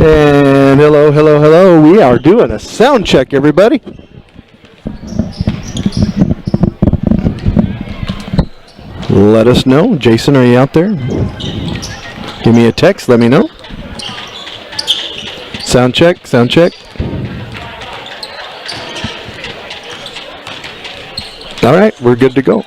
And hello, hello, hello. We are doing a sound check, everybody. Let us know. Jason, are you out there? Give me a text. Let me know. Sound check, sound check. All right, we're good to go.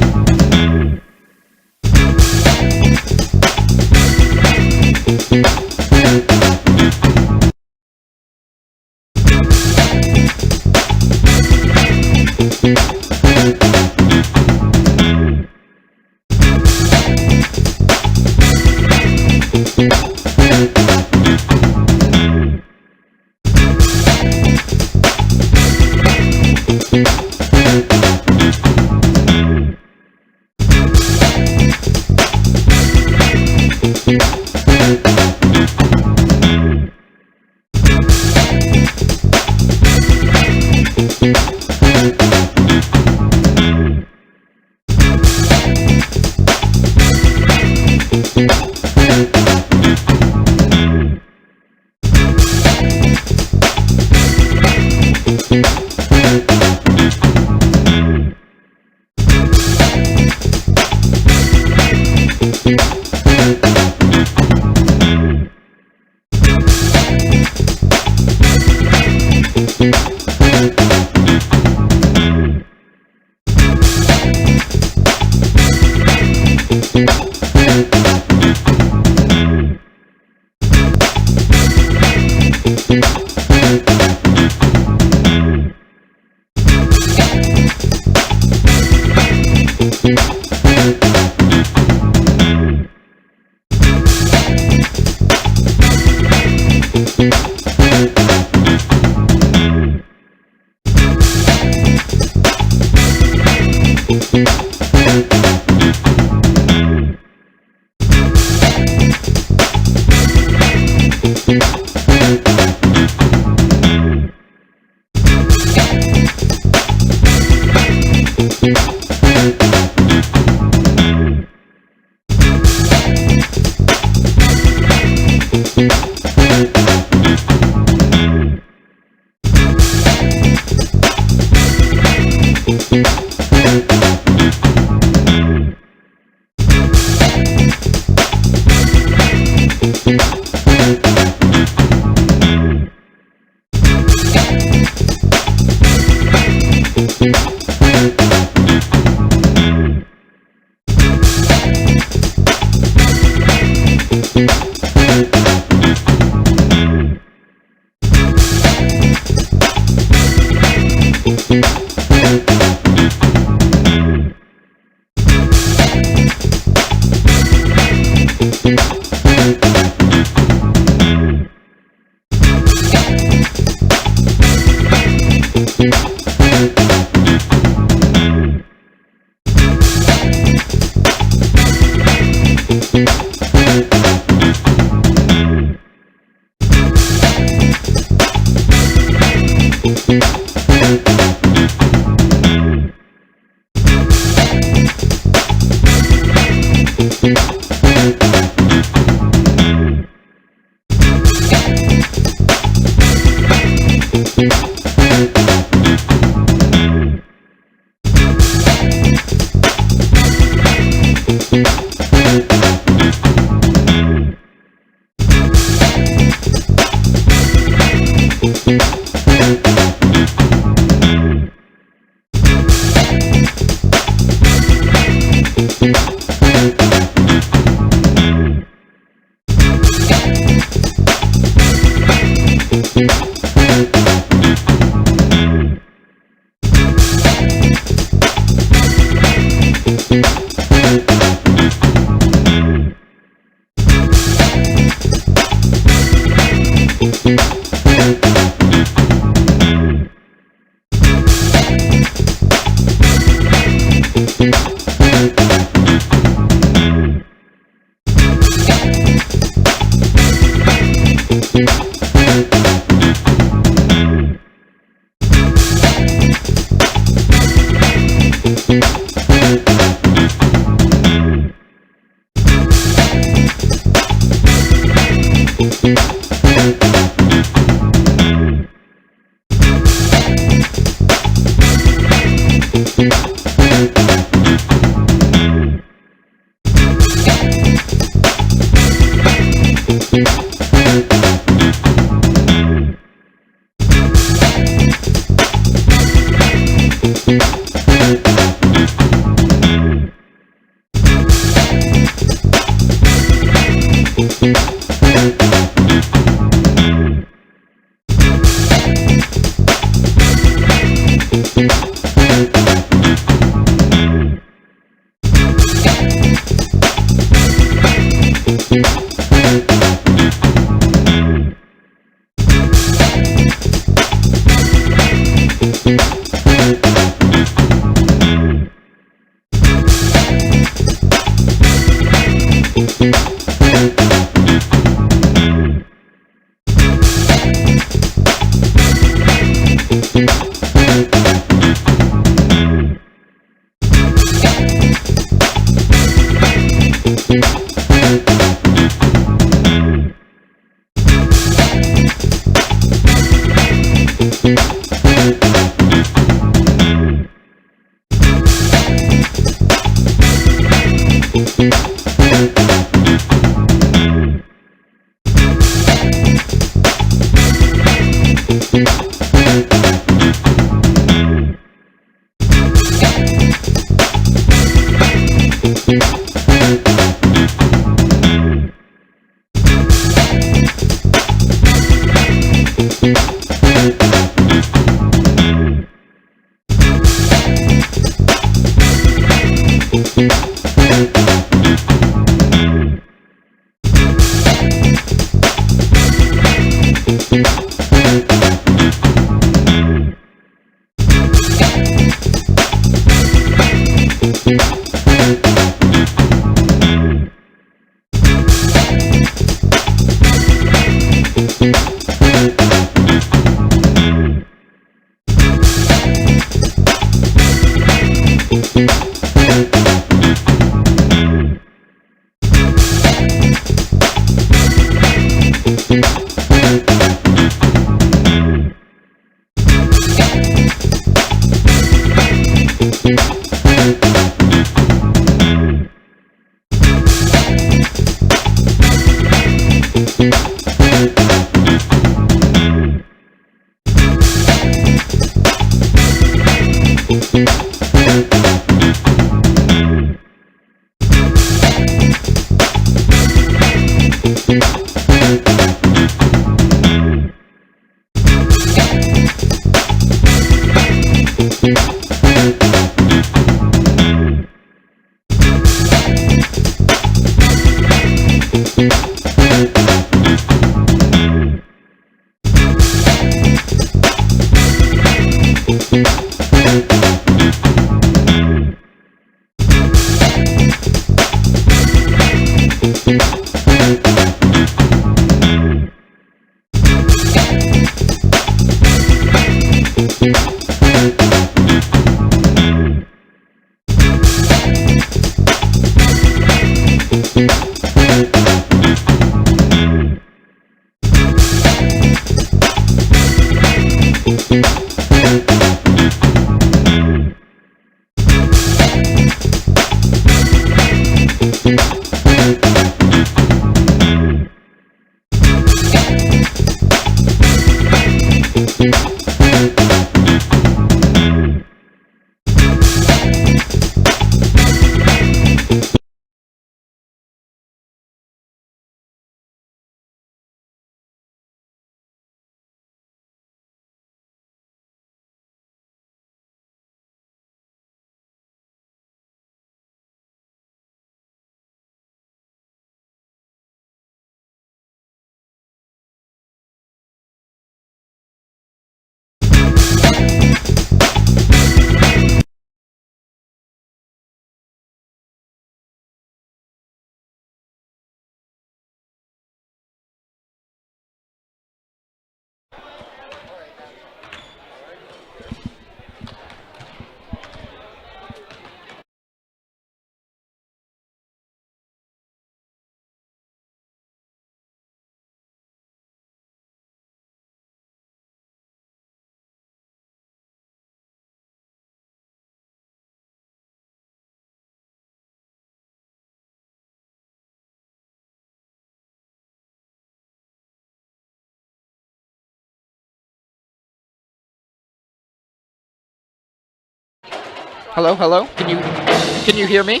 Hello, hello. Can you hear me?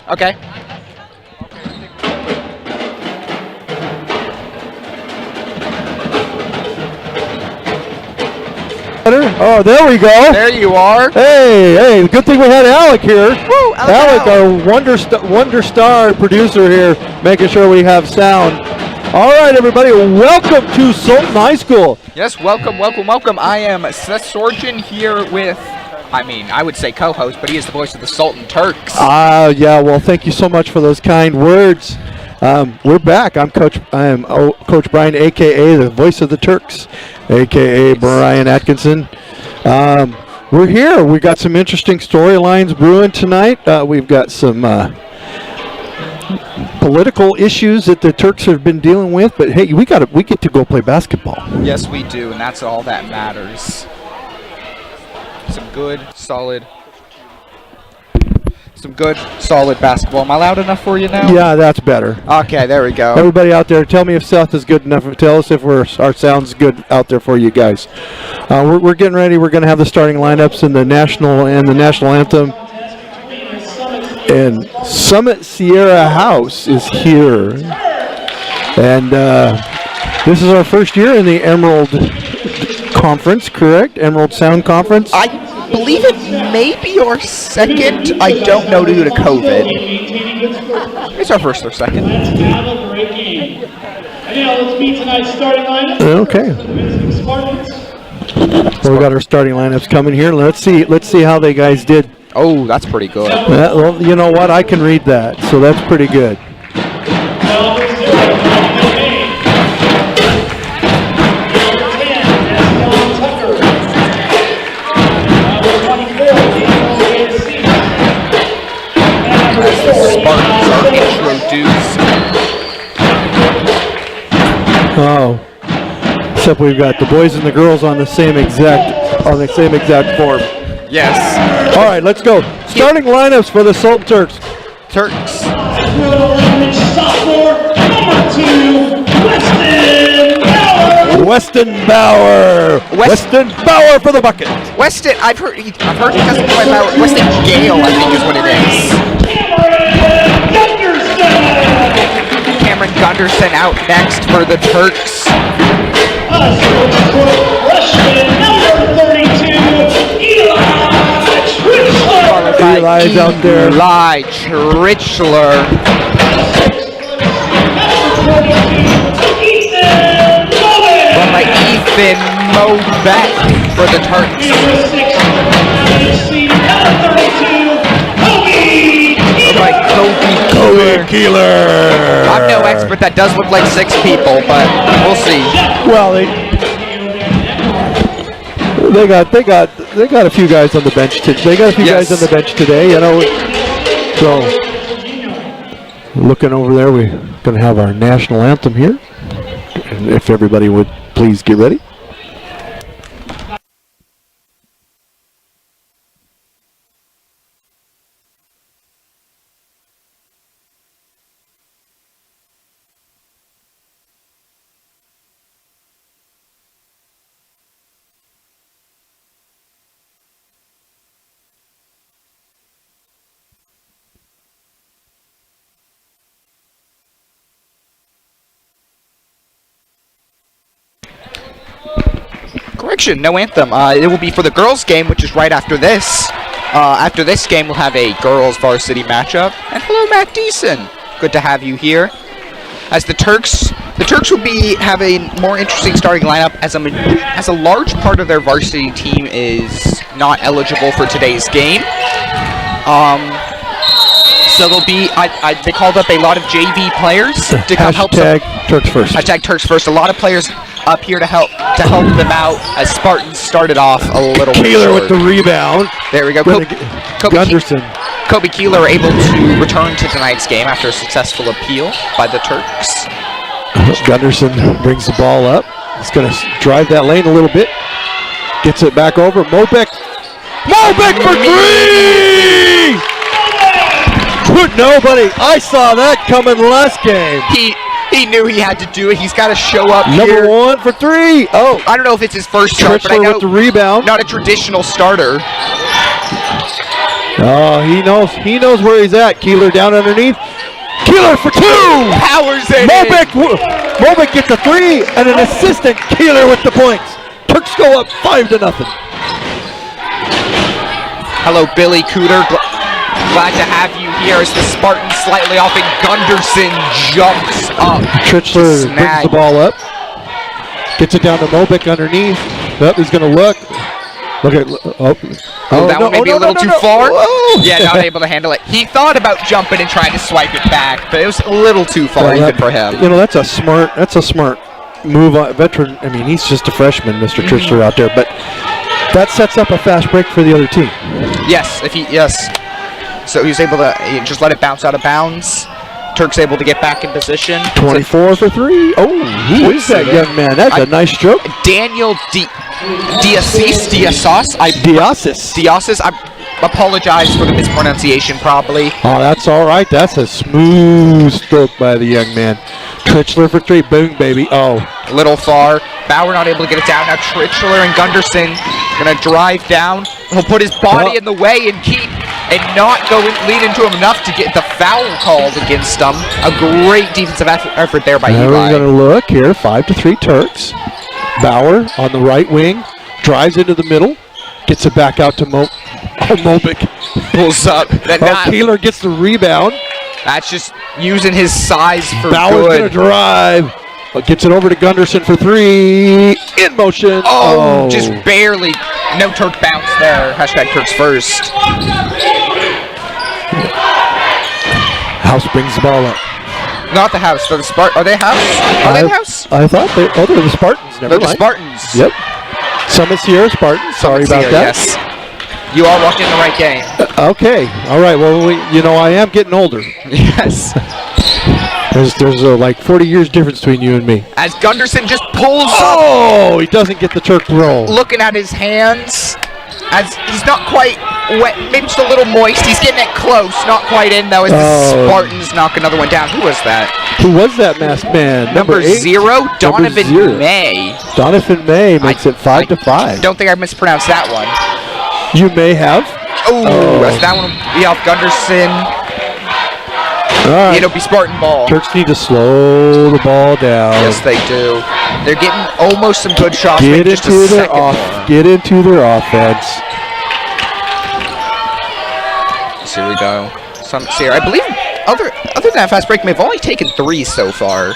Okay. Oh, there we go. There you are. Hey, good thing we had Alec here. Woo, Alec, our wonder star producer here, making sure we have sound All right, everybody, welcome to Sultan High School. Yes, welcome, welcome, welcome. I am Seth Sorgen here with, I would say co-host, but he is the voice of the Sultan Turks. Yeah, well, thank you so much for those kind words. We're back. I'm Coach Brian, a.k.a. the voice of the Turks, a.k.a. Brian Atkinson. We're here. We got some interesting storylines brewing tonight. We've got some political issues that the Turks have been dealing with, but hey, we get to go play basketball. Yes, we do, and that's all that matters. Some good, solid basketball. Am I loud enough for you now? Yeah, that's better. Okay, there we go. Everybody out there, tell me if Seth is good enough. Tell us if our sound's good out there for you guys. We're getting ready. We're going to have the starting lineups in the national anthem. And Summit Sierra House is here. And this is our first year in the Emerald Conference, correct? Emerald Sound Conference? I believe it may be our second. I don't know due to COVID. It's our first or second. Let's meet tonight's starting lineup. Okay. Well, we got our starting lineups coming here. Let's see how they guys did. Oh, that's pretty good. Well, you know what? I can read that, so that's pretty good. Spartans are introduced. Oh, except we've got the boys and the girls on the same exact form. Yes. All right, let's go. Starting lineups for the Sultan Turks. Turks. Sophomore, number 2, Weston Bauer. Weston Bauer for the bucket. Weston, I've heard he doesn't play Bauer. Weston Gale, I think is what it is. Cameron Gunderson out next for the Turks. Freshman, number 32, Eli's out there. Eli Trichler. Run by Ethan Mobeck for the Turks. By Kobe Keeler. I'm no expert. That does look like 6 people, but we'll see. Well, they got a few guys on the bench. They got a few guys on the bench today. You know, so looking over there, we're going to have our national anthem here. And if everybody would please get ready. Correction, no anthem. It will be for the girls' game, which is right after this. After this game, we'll have a girls' varsity matchup. And hello, Matt Deason. Good to have you here. As the Turks will have a more interesting starting lineup, as a large part of their varsity team is not eligible for today's game. So there'll be, they called up a lot of JV players to come help. Turks first. Hashtag Turks first. A lot of players up here to help them out as Spartans started off a little bit Keeler short. with the rebound. There we go. Gunderson. Kobe Keeler are able to return to tonight's game after a successful appeal by the Turks. Gunderson brings the ball up. He's going to drive that lane a little bit. Gets it back over. Mobeck for 3! Nobody. I saw that coming last game. He knew he had to do it. He's got to show up Number here. 1 for 3. Oh, I don't know if it's his first start, but I know with the rebound. Not a traditional starter. Oh, he knows where he's at. Keeler down underneath. Keeler for 2. Powers it. Mobeck gets a 3 and an assistant. Keeler with the points. Turks go up 5-0. Hello, Billy Cooter. Glad to have you here as the Spartan slightly off and Gunderson jumps up. Trichler brings Snag. the ball up. Gets it down to Mobic underneath. Yep, he's going to look. Look at. That one may be a little too far. Whoa. Yeah, not able to handle it. He thought about jumping and trying to swipe it back, but it was a little too far even for him. You know, that's a smart move on veteran. I mean, he's just a freshman, Mr. Trichler out there, but that sets up a fast break for the other team. Yes, so he's able to just let it bounce out of bounds. Turk's able to get back in position. 24 for 3. Oh, who is that young man? That's a nice stroke. Daniel Diasis. I apologize for the mispronunciation, probably. Oh, that's all right. That's a smooth stroke by the young man. Trichler for 3. Boom, baby. Oh. A little far. Bauer not able to get it down. Now Trichler and Gunderson going to drive down. He'll put his body in the way and not lead into him enough to get the foul called against them. A great defensive effort there by Eli. We're going to look here. 5-3 Turks. Bauer on the right wing. Drives into the middle. Gets it back out to Mobic. Pulls up. Keeler gets the rebound. That's just using his size for Bauer's good. going to drive. Gets it over to Gunderson for 3. In motion. Oh, just barely. No Turk bounce there. Hashtag Turks first. House brings the ball up. Not the House. They're the Are they House? Are they the House? I thought they're the Spartans. Never They're the mind. Spartans. Yep. Summit Sierra Spartans. Sorry about that. Yes. You all walked in the right game. Okay. All right. Well, I am getting older. Yes. There's like 40 years difference between you and me. As Gunderson just pulls up. Oh, he doesn't get the Turk roll. Looking at his hands. As he's not quite wet, maybe just a little moist. He's getting it close. Not quite in, though, as the Spartans knock another one down. Who was that? Who was that masked man? Number 0, Donovan May. Donovan May makes it 5-5. Don't think I mispronounced that one. You may have. Oh, that's that one will be off Gunderson. All right. It'll be Spartan ball. Turks need to slow the ball down. Yes, they do. They're getting almost some good shots. Get just into a their second. Get into their offense. So here we go. Summit Sierra. I believe other than that fast break, they've only taken 3 so far.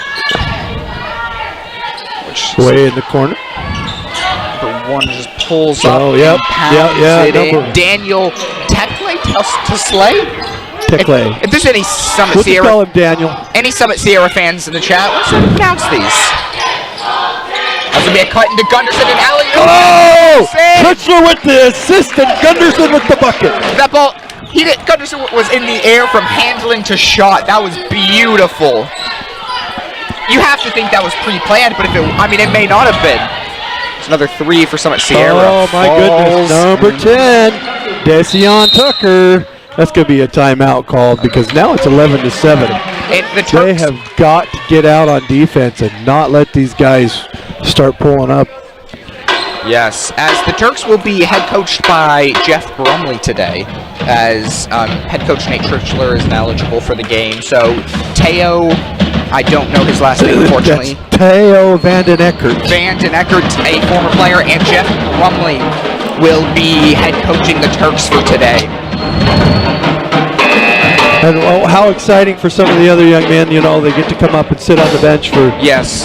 Way in the corner. Number 1 just pulls up. Oh, yep. Yeah. Daniel Tekle to slay. If there's any Summit We'll Sierra, just call him Daniel. Any Summit Sierra fans in the chat, let's pronounce these. That's gonna be a cut into Gunderson and alley. Oh! Trichler with the assist and Gunderson with the bucket. That ball, Gunderson was in the air from handling to shot. That was beautiful. You have to think that was pre-planned, but it may not have been. It's another 3 for Summit Sierra. Oh my goodness! Number 10, Desion Tucker. That's going to be a timeout called because now it's 11-7. They have got to get out on defense and not let these guys start pulling up. Yes, as the Turks will be head coached by Jeff Brumley today, as head coach Nate Trichler isn't eligible for the game. So Teo, I don't know his last name unfortunately. That's Teo Vanden Eckert. Vanden Eckert, a former player, and Jeff Brumley will be head coaching the Turks for today. And how exciting for some of the other young men, they get to come up and sit on the bench for. Yes.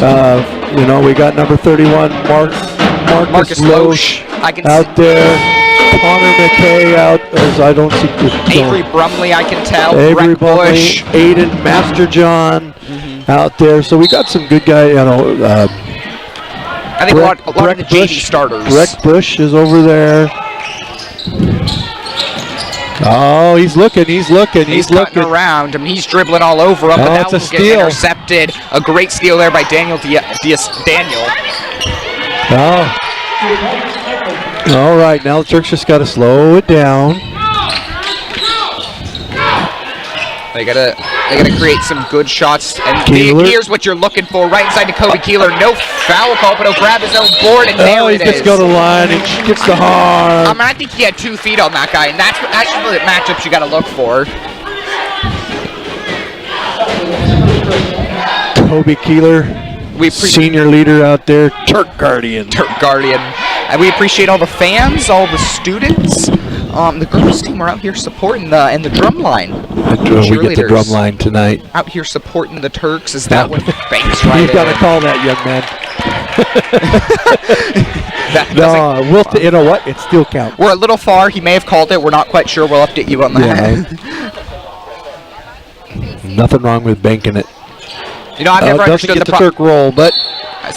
We got number 31, Marcus Loesch out there. Connor McKay out, as I don't see. Avery Brumley, I can tell. Avery Brumley, Aiden Masterjohn out there. So we got some good guys, I think a lot of the JV starters. Breck Bush is over there. Oh, he's looking. He's looking around. He's dribbling all over him, but that will get intercepted. A great steal there by Daniel. Oh. All right, now the Turks just got to slow it down. They gotta create some good shots. And here's what you're looking for, right inside to Kobe Keeler. No foul call, but he'll grab his own board, and there it is. He gets to go to the line and gets the harm. I think he had 2 feet on that guy, and that's the matchups you gotta look for. Kobe Keeler, senior leader out there, Turk Guardian. And we appreciate all the fans, all the students, The girls team are out here supporting and the drum line. We get the drum line tonight. Out here supporting the Turks. Is that one banks right You've got to in? call that, young man. That you know what? It still counts. We're a little far. He may have called it. We're not quite sure. We'll update you on that. Yeah. Nothing wrong with banking it. You know, I've never doesn't understood get the the Turk roll, but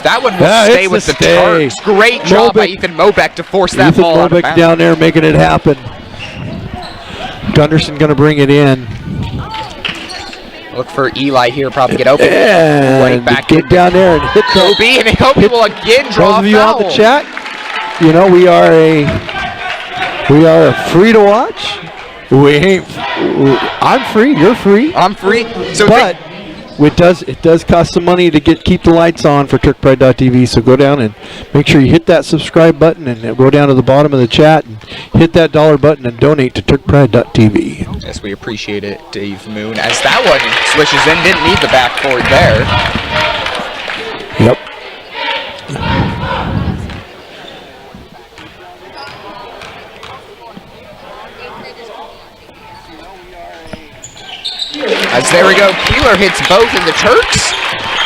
that one will stay it's with the the stay. Turks. Great job by Ethan Mobeck to force that Ethan ball out of Mobeck bounds. down there making it happen. Gunderson going to bring it in. Look for Eli here, probably get open. And Right back get down there and hit Kobe, and Kobe will again draw those of you a foul. on the chat, you know, we are free to watch. I'm free, you're free. I'm free. So But it does cost some money to keep the lights on for TurkPride.tv. So go down and make sure you hit that subscribe button and go down to the bottom of the chat and hit that dollar button and donate to TurkPride.tv. yes, we appreciate it, Dave Moon. As that one switches in, didn't need the backboard there. Yep. As there we go, Keeler hits both, and the Turks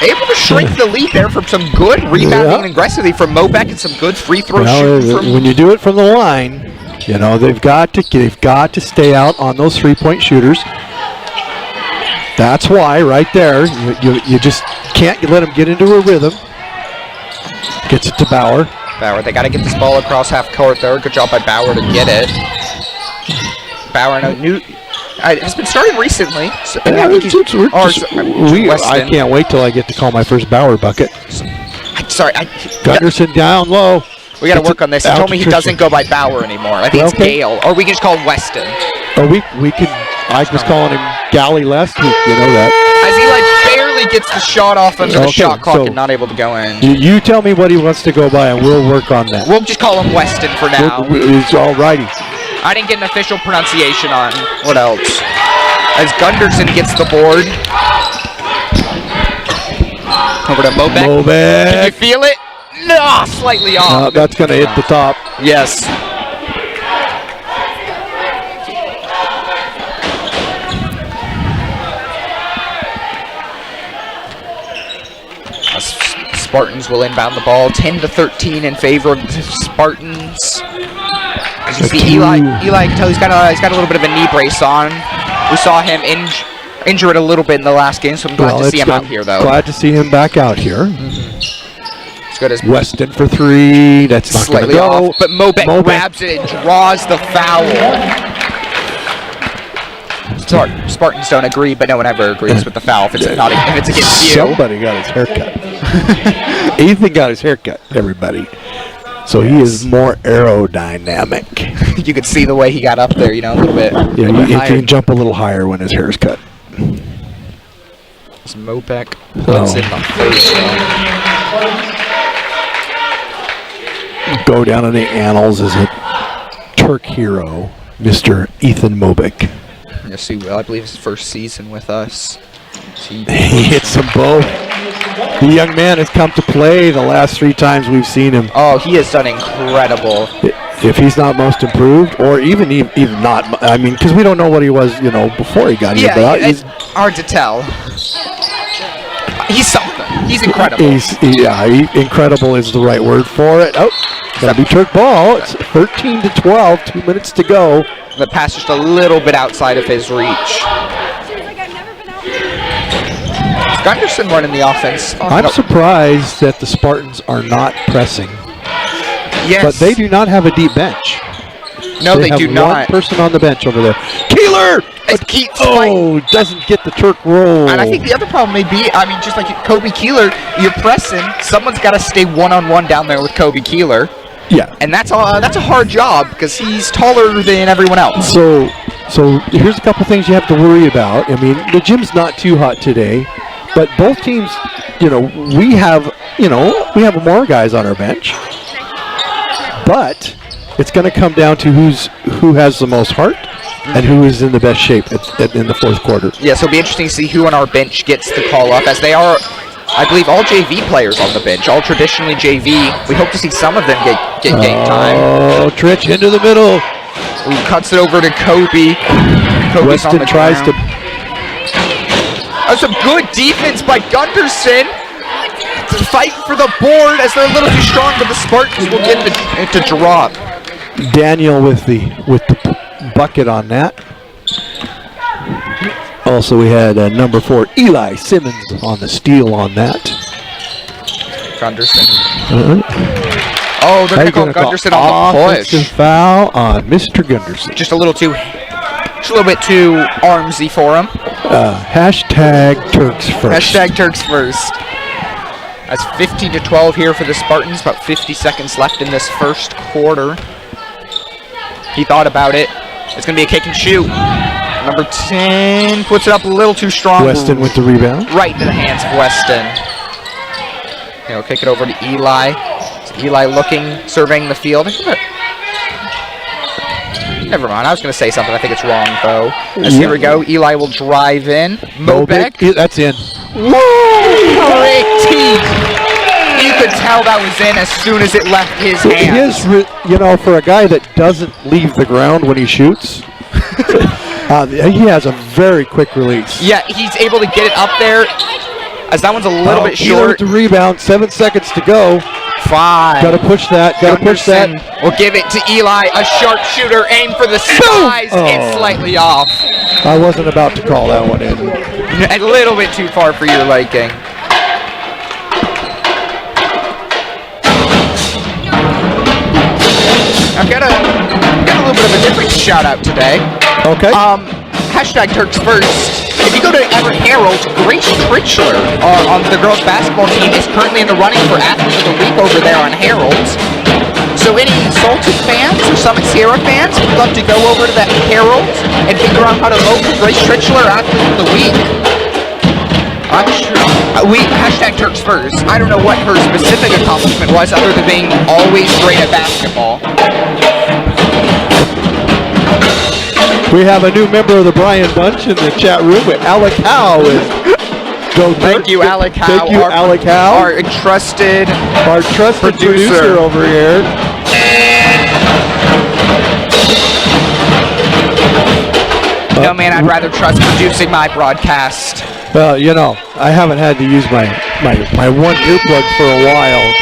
able to shrink the lead there from some good rebounding and aggressively from Mobeck and some good free throw shooting from. When you do it from the line, you know they've got to stay out on those 3-point shooters. That's why right there you just can't let them get into a rhythm. Gets it to Bauer. They got to get this ball across half court there. Good job by Bauer to get it. Bauer has been starting recently. So, I can't wait till I get to call my first Bauer bucket. Gunderson down low. We got to work on this. He told me he doesn't go by Bauer anymore. I think it's Gale, or we can just call him Weston. Oh, we could. I was calling him Galley last week. You know that. As he barely gets the shot off under the shot clock and not able to go in. You tell me what he wants to go by, and we'll work on that. We'll just call him Weston for now. It's all righty. I didn't get an official pronunciation on what else. As Gunderson gets the board. Over to Mobeck. Can you feel it? No, slightly off. That's going to hit the top. Yes. Spartans will inbound the ball. 10-13 in favor of the Spartans. As you see, Eli can tell he's got a little bit of a knee brace on. We saw him injure it a little bit in the last game, so I'm glad to see him out here, though. Glad to see him back out here. As good as Weston for 3. That's not going to go. Off, but Mobeck grabs it and draws the foul. Spartans don't agree, but no one ever agrees with the foul if it's against you. Somebody got his haircut. Ethan got his haircut, everybody. So he is more aerodynamic. You could see the way he got up there, a little bit. Yeah, he can jump a little higher when his hair is cut. As Mobeck puts in the first one. Go down in the annals as a Turk hero, Mr. Ethan Mobeck. Yes, he will. I believe his first season with us. He hits them both. The young man has come to play the last 3 times we've seen him. Oh, he has done incredible. If he's not most improved, or even not, I mean, because we don't know what he was, before he got here. Yeah, it's hard to tell. He's something. He's incredible. Incredible is the right word for it. Oh, gotta be Turk ball. It's 13-12, 2 minutes to go. The pass just a little bit outside of his reach. Gunderson running the offense. I'm surprised that the Spartans are not pressing. Yes. But they do not have a deep bench. No, they do have not. One person on the bench over there. Keeler! Doesn't get the Turk roll. And I think the other problem may be, just like Kobe Keeler, you're pressing. Someone's got to stay one-on-one down there with Kobe Keeler. Yeah. And that's a hard job because he's taller than everyone else. So here's a couple things you have to worry about. I mean, the gym's not too hot today, but both teams, we have more guys on our bench. But it's going to come down to who has the most heart and who is in the best shape in the fourth quarter. Yeah, so it'll be interesting to see who on our bench gets the call up, as they are, I believe, all JV players on the bench, all traditionally JV. We hope to see some of them get game time. Oh, Tritch into the middle. Ooh, cuts it over to Kobe. Kobe's on Weston the tries ground. That's some good defense by Gunderson. Fight for the board as they're a little too strong, but the Spartans will get it to drop. Daniel with the bucket on that. Also, we had number 4 Eli Simmons on the steal on that. Gunderson. Oh, they're going to call Gunderson on the push. Offensive foul on Mr. Gunderson. Just a little bit too armsy for him. Hashtag Turks first. Hashtag Turks first. That's 15-12 here for the Spartans. About 50 seconds left in this first quarter. He thought about it. It's going to be a kick and shoot. Number 10 puts it up a little too strong. Weston with the rebound. Right into the hands of Weston. He'll kick it over to Eli. So Eli looking, surveying the field. Never mind. I was going to say something. I think it's wrong, though. Here we go. Eli will drive in. Mobeck. That's in. Whoa! Pretty. You could tell that was in as soon as it left his hands. For a guy that doesn't leave the ground when he shoots, he has a very quick release. Yeah, he's able to get it up there. As that one's a little bit short. The rebound, 7 seconds to go. 5. Got to push that. Got to push that. We'll give it to Eli, a sharpshooter, aim for the skies. It's slightly off. I wasn't about to call that one in. A little bit too far for your liking. I've got a little bit of a different shout out today. Okay. Hashtag Turks first. If you go to Everett Herald, Grace Tritchler on the girls basketball team is currently in the running for Athlete of the Week over there on Herald. So any Sultan fans or Summit Sierra fans would love to go over to that Herald and figure out how to vote for Grace Tritchler Athlete of the Week. I'm sure. Hashtag Turks first. I don't know what her specific accomplishment was other than being always great at basketball. We have a new member of the Bryan Bunch in the chat room with Alec Howe. Thank you, Alec Howe. Thank you, Alec Howe. Our trusted producer over here. No, man, I'd rather trust producing my broadcast. Well, I haven't had to use my one earplug for a while.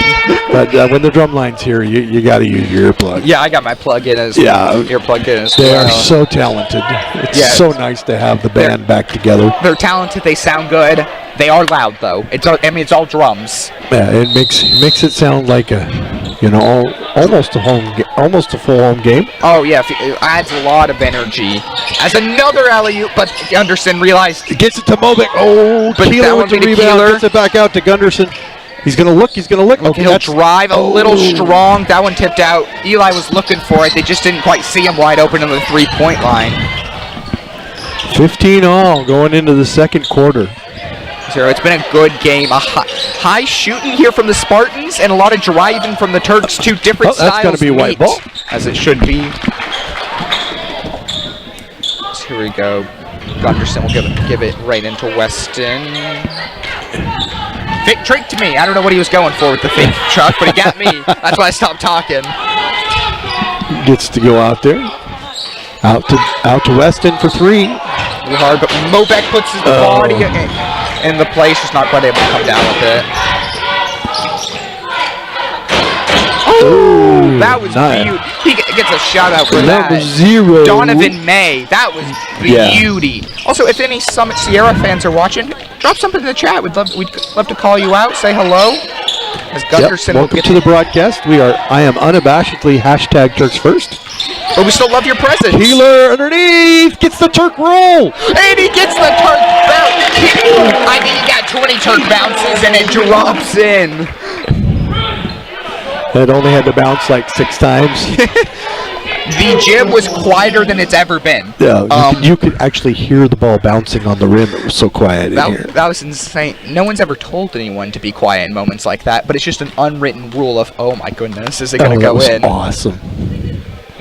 But when the drum line's here, you got to use your earplug. Yeah, I got my plug-in as earplug in as They well. are so talented. It's so nice to have the band back together. They're talented. They sound good. They are loud, though. It's all drums. Yeah, it makes it sound like almost a full home game. Oh yeah, it adds a lot of energy. As another alley-oop, but Gunderson realized gets it to Mobeck. Oh, but Keeler with the rebound. Gets it back out to Gunderson. He's gonna look. Okay, he'll drive a little strong. That one tipped out. Eli was looking for it. They just didn't quite see him wide open on the three-point line. 15 all going into the second quarter. So it's been a good game. A high shooting here from the Spartans and a lot of driving from the Turks. Two different styles. That's going to be a white ball. As it should be. So here we go. Gunderson will give it right into Weston. Fake tricked me. I don't know what he was going for with the fake truck, but he got me. That's why I stopped talking. Gets to go out there. Out to Weston for 3. Really hard, but Mobeck puts his body in the place, just not quite able to come down with it. Oh, that was beauty. He gets a shout out for that. Number 0. Donovan May. That was beauty. Also, if any Summit Sierra fans are watching, drop something in the chat. We'd love to call you out. Say hello. As Gunderson welcome to the broadcast. I am unabashedly hashtag Turks first. But we still love your presence. Keeler underneath gets the Turk roll. And he gets the Turk bounce. I mean, he got 20 Turk bounces and it drops in. It only had to bounce like 6 times. The gym was quieter than it's ever been. Yeah, you could actually hear the ball bouncing on the rim. It was so quiet in here. That was insane. No one's ever told anyone to be quiet in moments like that, but it's just an unwritten rule of, oh my goodness, is it going to go in? Awesome.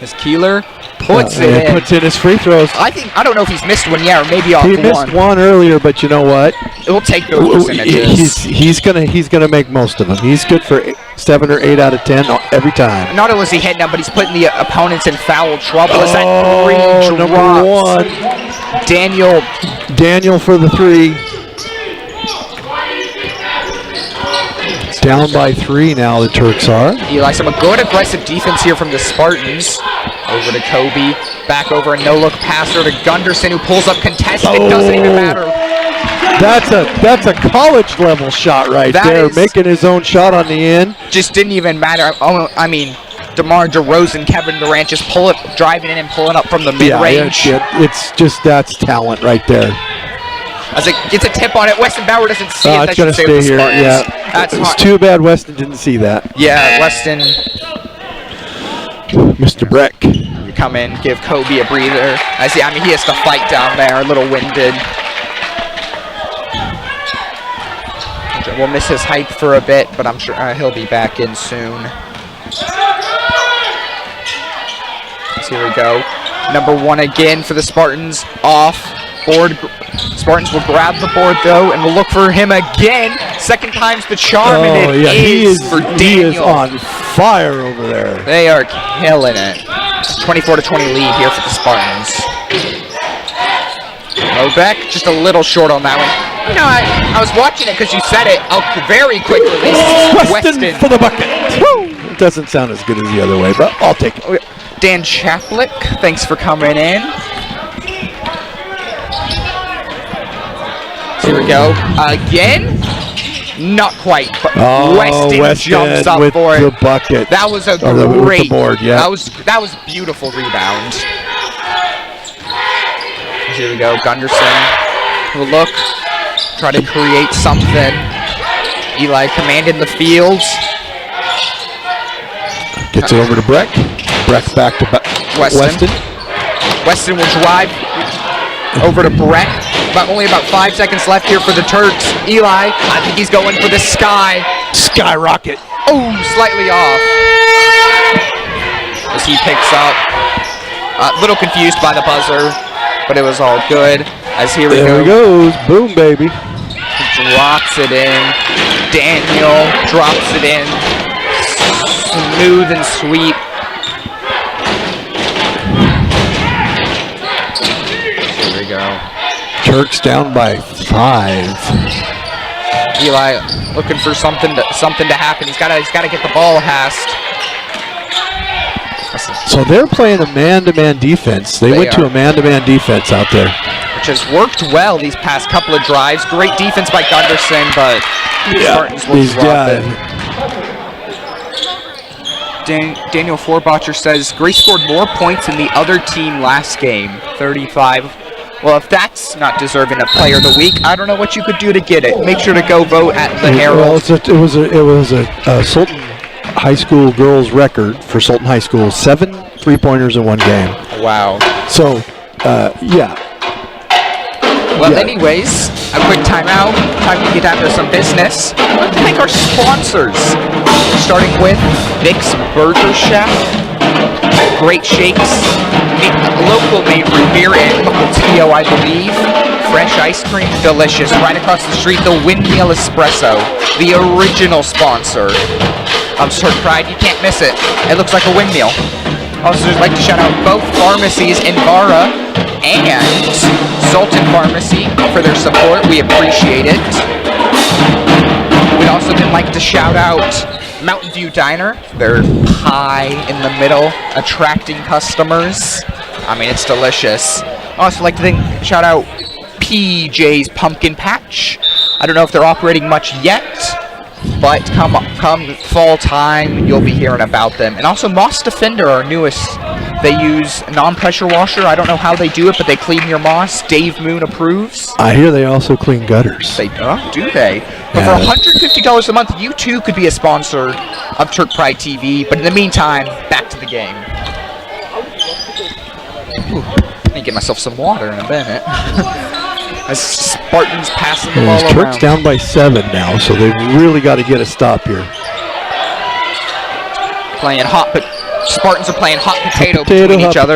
As Keeler puts it in. Puts in his free throws. I don't know if he's missed one yet, or maybe off one. He missed one earlier, but you know what? We'll take those percentages. He's gonna make most of them. He's good for 7 or 8 out of 10 every time. Not only is he hitting them, but he's putting the opponents in foul trouble. Is that three number drops? 1. Daniel for the 3. Down by 3 now, the Turks are. Eli, some good aggressive defense here from the Spartans. Over to Kobe. Back over a no-look passer to Gunderson, who pulls up contested. It doesn't even matter. That's a college level shot right there. Making his own shot on the end. Just didn't even matter. I mean, DeMar DeRozan, Kevin Durant just driving in and pulling up from the mid-range. It's just, that's talent right there. As it gets a tip on it, Weston Bauer doesn't see it. It's going to stay here. Yeah, that's it's too bad Weston didn't see that. Yeah, Weston. Mr. Breck. You come in, give Kobe a breather. I mean, he has to fight down there, a little winded. We'll miss his hype for a bit, but I'm sure he'll be back in soon. So here we go. Number 1 again for the Spartans. Off board. Spartans will grab the board though, and we'll look for him again. Second time's the charm, and it is for Daniel. He is on fire over there. They are killing it. 24-20 lead here for the Spartans. Beck just a little short on that one. You know, I was watching it because you said it. I'll very quick release. Weston for the bucket. Woo! It doesn't sound as good as the other way, but I'll take it. Dan Chaplick, thanks for coming in. Here we go. Again? Not quite, but Weston jumps up with for it. The bucket. That was a great board, yeah. That was beautiful rebound. Here we go. Gunderson will look, try to create something. Eli commanding the field. Gets it over to Breck. Breck back to Weston. Weston will drive over to Breck. Only about 5 seconds left here for the Turks. Eli, I think he's going for the skyrocket. Oh, slightly off. As he picks up. A little confused by the buzzer, but it was all good. As here we go. There he goes. Boom, baby. Drops it in. Daniel drops it in. Smooth and sweet. Here we go. Turks down by 5. Eli looking for something to happen. He's got to get the ball passed. So they're playing a man-to-man defense. They went to a man-to-man defense out there, which has worked well these past couple of drives. Great defense by Gunderson, but Spartans will drop it. Daniel Forbacher says Grace scored more points than the other team last game, 35. Well, if that's not deserving of Player of the Week, I don't know what you could do to get it. Make sure to go vote at the Herald. Well, it was a Sultan High School girls record for Sultan High School. 7 3-pointers in one game. Wow. So, yeah. Well, anyways, a quick timeout. Time to get after some business. I'd like to thank our sponsors, starting with Vic's Burger Chef. Great shakes. Local made root beer and Mukilteo, I believe. Fresh ice cream, delicious. Right across the street, the Windmill Espresso, the original sponsor of Turk Pride. You can't miss it. It looks like a windmill. Also, I'd like to shout out both pharmacies in Vara and Sultan Pharmacy for their support. We appreciate it. We'd also like to shout out Mountain View Diner. Their pie in the middle, attracting customers. I mean, it's delicious. Also like to shout out PJ's Pumpkin Patch. I don't know if they're operating much yet, but come fall time, you'll be hearing about them. And also Moss Defender, our newest. They use non-pressure washer. I don't know how they do it, but they clean your moss. Dave Moon approves. I hear they also clean gutters. They do they? But for $150 a month, you too could be a sponsor of Turk Pride TV. But in the meantime, back to the game. Ooh, I need to get myself some water in a minute. As Spartans passing the ball around. Turks down by 7 now, so they've really got to get a stop here. Playing Spartans are playing hot potato between each other.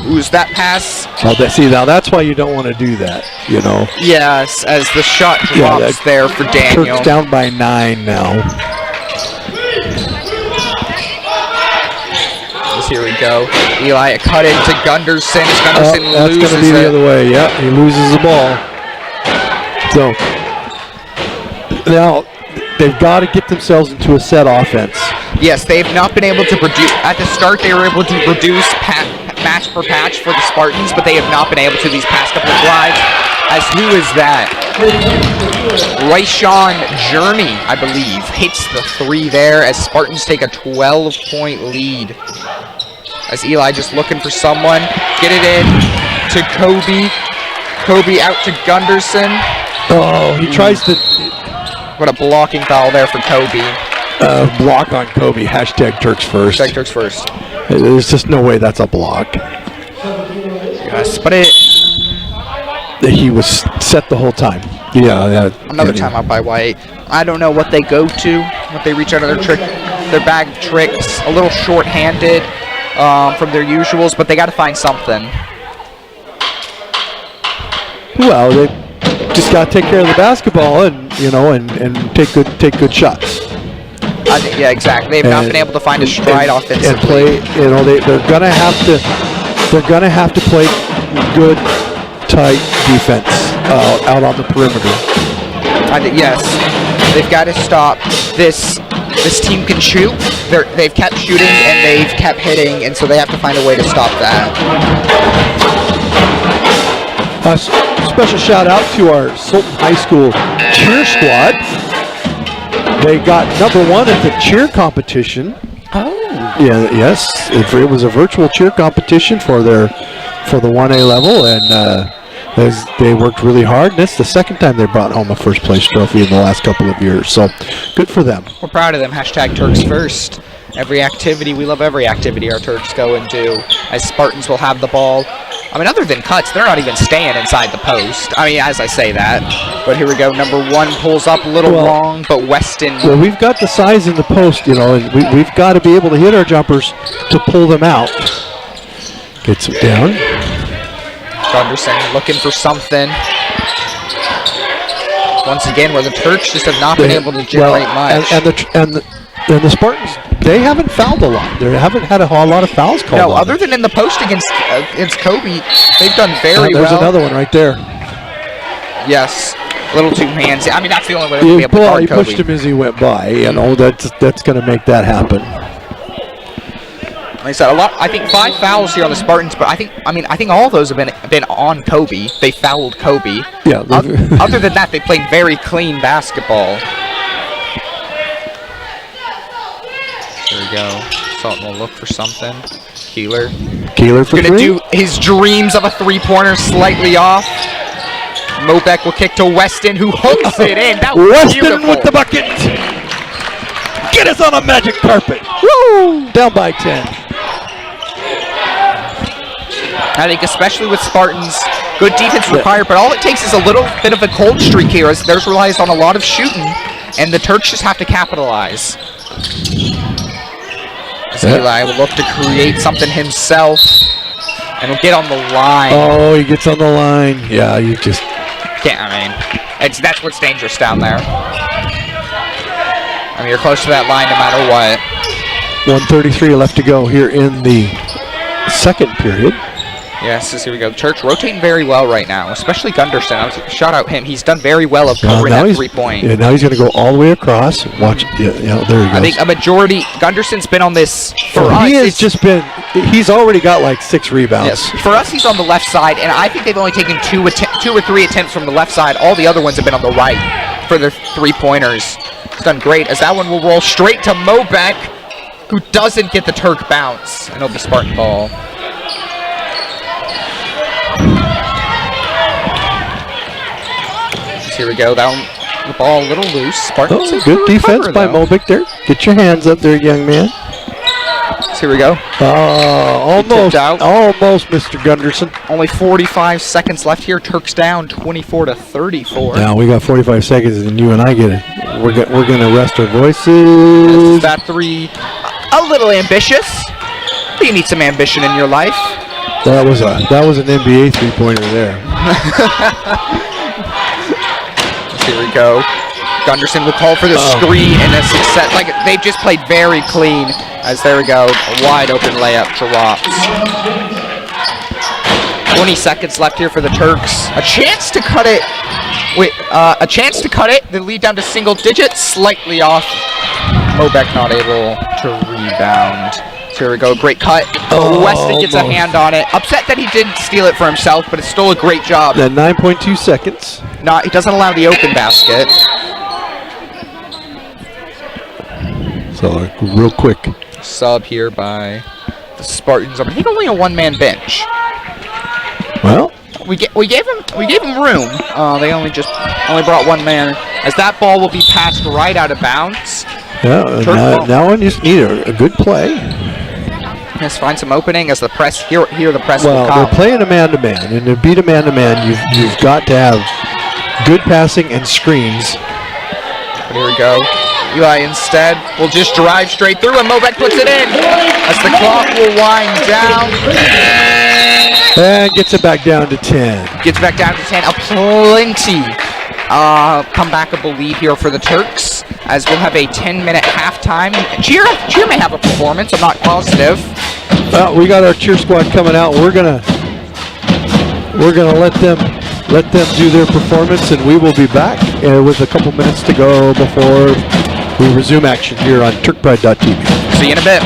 Who's that pass? Oh, now that's why you don't want to do that, you know. Yes, as the shot drops there for Daniel. Turks down by 9 now. here we go. Eli cut into Gunderson. As Gunderson That's loses going to be the it. other way. Yeah, he loses the ball. So now they've got to get themselves into a set offense. Yes, they've not been able to produce. At the start, they were able to produce match per patch for the Spartans, but they have not been able to these past couple of drives. As who is that? Rayshawn Journey, I believe, hits the 3 there as Spartans take a 12-point lead. As Eli just looking for someone. Get it in to Kobe. Kobe out to Gunderson. Oh, he tries to What a blocking foul there for Kobe. block on Kobe. Hashtag Turks first. Hashtag Turks first. There's just no way that's a block. Yes, but He was set the whole time. Yeah. another timeout by White. I don't know what they go to, what they reach out of their bag of tricks. A little short-handed from their usuals, but they got to find something. Well, they just got to take care of the basketball and take good shots. I think, yeah, exactly. They've not been able to find a stride offensively. And play. They're gonna have to play good, tight defense out on the perimeter. I think yes, they've got to stop this. This team can shoot. They've kept shooting and they've kept hitting, and so they have to find a way to stop that. Special shout out to our Sultan High School cheer squad. They got #1 at the cheer competition. Oh. Yeah. Yes. It was a virtual cheer competition for the 1A level, and they worked really hard. And it's the second time they brought home a first place trophy in the last couple of years. So good for them. We're proud of them. Hashtag Turks first. Every activity, we love every activity our Turks go and do. As Spartans will have the ball. I mean, other than cuts, they're not even staying inside the post. I mean, as I say that. But here we go. #1 pulls up a little long, but Weston. Well, we've got the size in the post, and we've got to be able to hit our jumpers to pull them out. Gets it down. Gunderson looking for something. Once again, where the Turks just have not been able to generate much. And the Spartans, they haven't fouled a lot. They haven't had a whole lot of fouls called. No, other than in the post against Kobe, they've done very well. There's another one right there. Yes, a little too handsy. I mean, that's the only way to be able to guard He Kobe. pushed him as he went by. That's going to make that happen. Like I said, I think 5 fouls here on the Spartans, but I think all of those have been on Kobe. They fouled Kobe. Yeah. Other than that, they played very clean basketball. There we go. Sultan will look for something. Keeler For gonna 3. do his dreams of a 3-pointer slightly off. Mobek will kick to Weston, who hooks it in. That was Weston beautiful. with the bucket. Get us on a magic carpet. Woo! Down by 10. I think especially with Spartans, good defense required, but all it takes is a little bit of a cold streak here as theirs relies on a lot of shooting, and the Turks just have to capitalize. As Eli will look to create something himself, and will get on the line. Oh, he gets on the line. Yeah, you just can't. I mean, that's what's dangerous down there. I mean, you're close to that line no matter what. 1:33 left to go here in the second period. Yes, here we go. Turks rotating very well right now, especially Gunderson. I was shout out him. He's done very well of covering that 3-point. Yeah, now he's going to go all the way across. Watch. Yeah, there he goes. I think a majority. Gunderson's been on this for us. He has just been. He's already got like 6 rebounds. Yes. For us, he's on the left side, and I think they've only taken 2 or 3 attempts from the left side. All the other ones have been on the right for their 3-pointers. He's done great. As that one will roll straight to Mobek, who doesn't get the Turk bounce, and it'll be Spartan ball. Here we go. Down the ball a little loose. Spartans good defense by though. Mobek there. Get your hands up there, young man. So here we go. Almost, Mr. Gunderson. Only 45 seconds left here. Turks down 24-34. Now we got 45 seconds, and you and I get it. We're gonna rest our voices. That 3, a little ambitious. But you need some ambition in your life. That was an NBA 3-pointer there. Here we go. Gunderson will call for the screen and a success. Like, they just played very clean. As there we go, a wide open layup drops. 20 seconds left here for the Turks. A chance to cut it. Wait, a chance to cut it. The lead down to single digits, slightly off. Mobeck not able to rebound. So here we go, great cut. Weston gets a hand on it. Upset that he didn't steal it for himself, but it's still a great job. Then 9.2 seconds. He doesn't allow the open basket. So real quick. Sub here by the Spartans. I think only a one-man bench. Well, we gave him room. They only brought one man. As that ball will be passed right out of bounds. yeah. Now I just need a good play. Let's find some opening as the press here the press will Well, come. they're playing a man-to-man, and to beat a man-to-man, you've got to have good passing and screens. But here we go. Eli instead will just drive straight through, and Mobeck puts it in as the clock will wind down. And gets it back down to 10. Gets back down to 10. A plenty comebackable lead here for the Turks, as we'll have a 10-minute halftime. Cheer may have a performance. I'm not positive. Well, we got our cheer squad coming out. We're gonna let them do their performance, and we will be back with a couple minutes to go before we resume action here on TurkPride.tv. See you in a bit.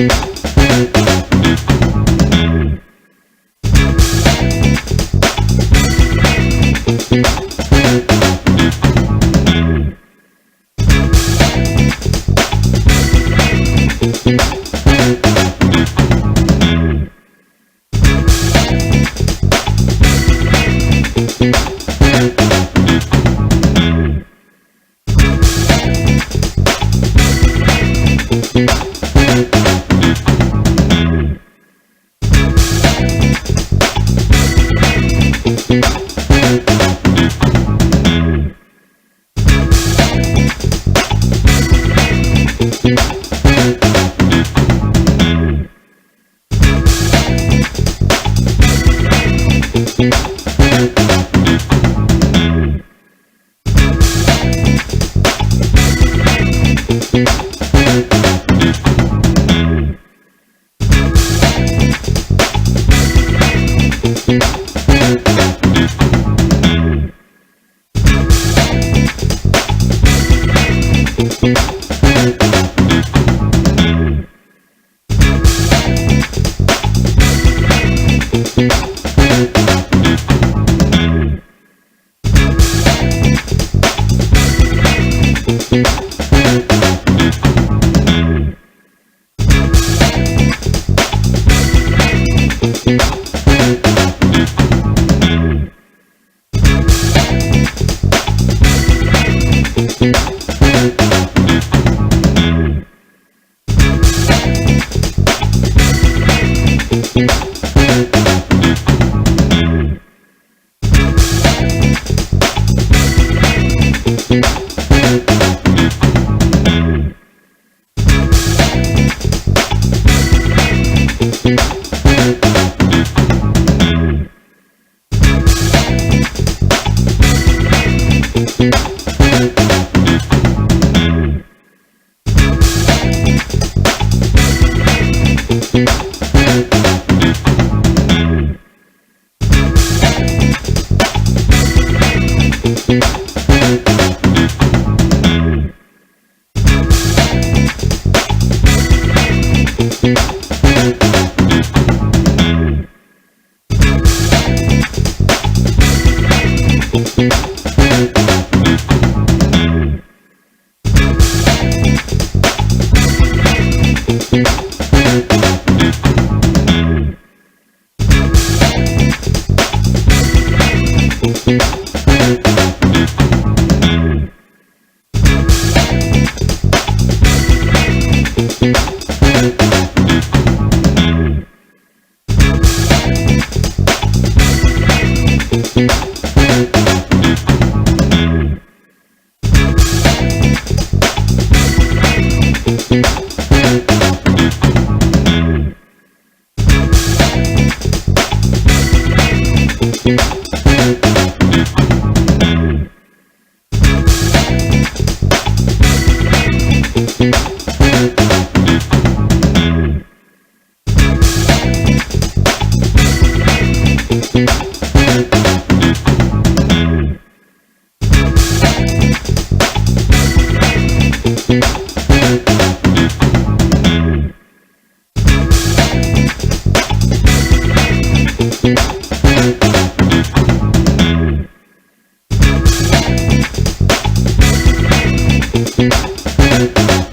Thank you.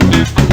Thank you.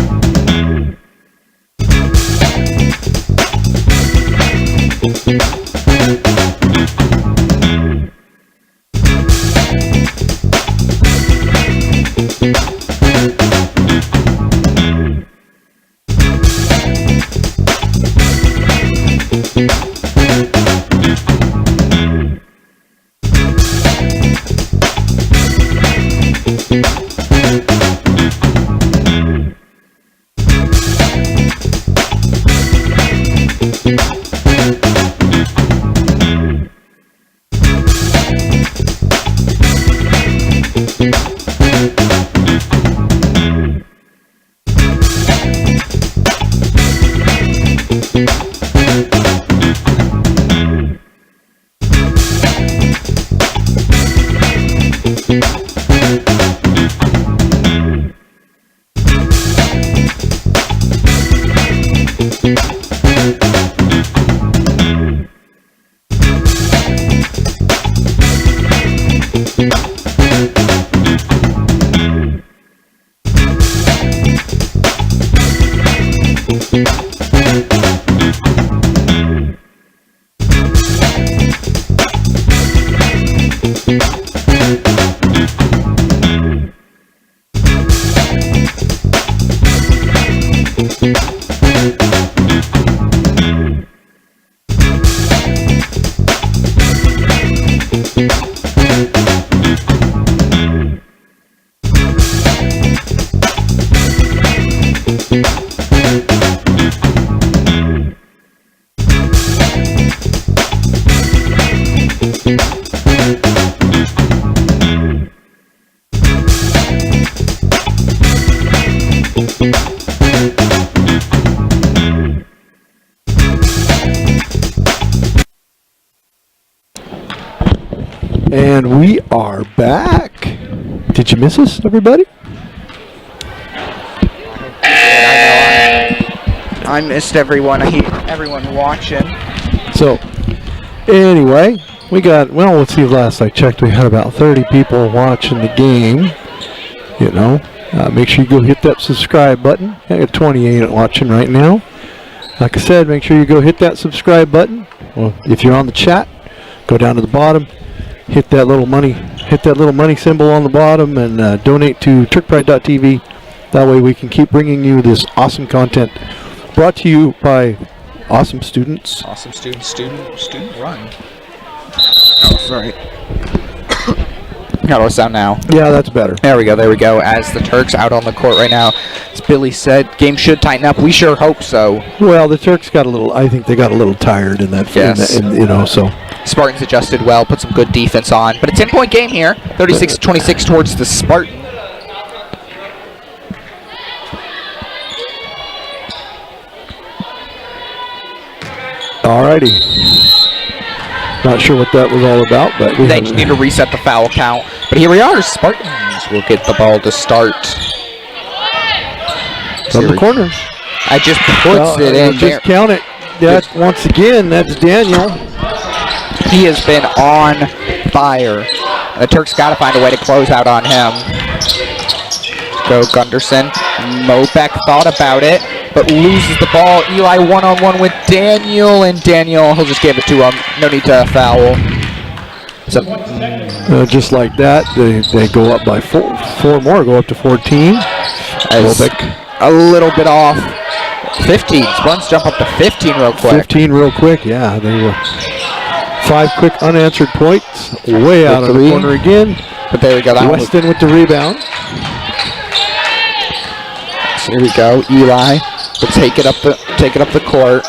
And we are back. Did you miss us, everybody? I missed everyone. I hate everyone watching. So, anyway, we got, well, let's see, last I checked, we had about 30 people watching the game. You know, make sure you go hit that subscribe button. I got 28 watching right now. Like I said, make sure you go hit that subscribe button. Well, if you're on the chat, go down to the bottom, hit that little money symbol on the bottom, and donate to turkpride.tv. That way we can keep bringing you this awesome content brought to you by awesome students. Awesome student run. Oh, sorry. How do I sound now? Yeah, that's better. There we go. As the Turks out on the court right now, as Billy said, game should tighten up. We sure hope so. Well, the Turks got a little, I think they got a little tired in that, Yes. you know, so. Spartans adjusted well, put some good defense on. But a 10-point game here, 36-26 towards the Spartans. Alrighty. Not sure what that was all about, but They just need to reset the foul count. But here we are. Spartans will get the ball to start. from the corner. I just puts it in there. Just count it. That once again, that's Daniel. He has been on fire. The Turks got to find a way to close out on him. Go Gunderson. Mobek thought about it, but loses the ball. Eli one-on-one with Daniel, and Daniel, he'll just give it to him. No need to foul. So, Just like that, they go up by four more, go up to 14. Mobek. A little bit off. 15. Spartans jump up to 15 real quick. 15 real quick, yeah. They were 5 quick unanswered points. Way out of the corner again. But there we go. That Weston with the rebound. So here we go. Eli will take it up the court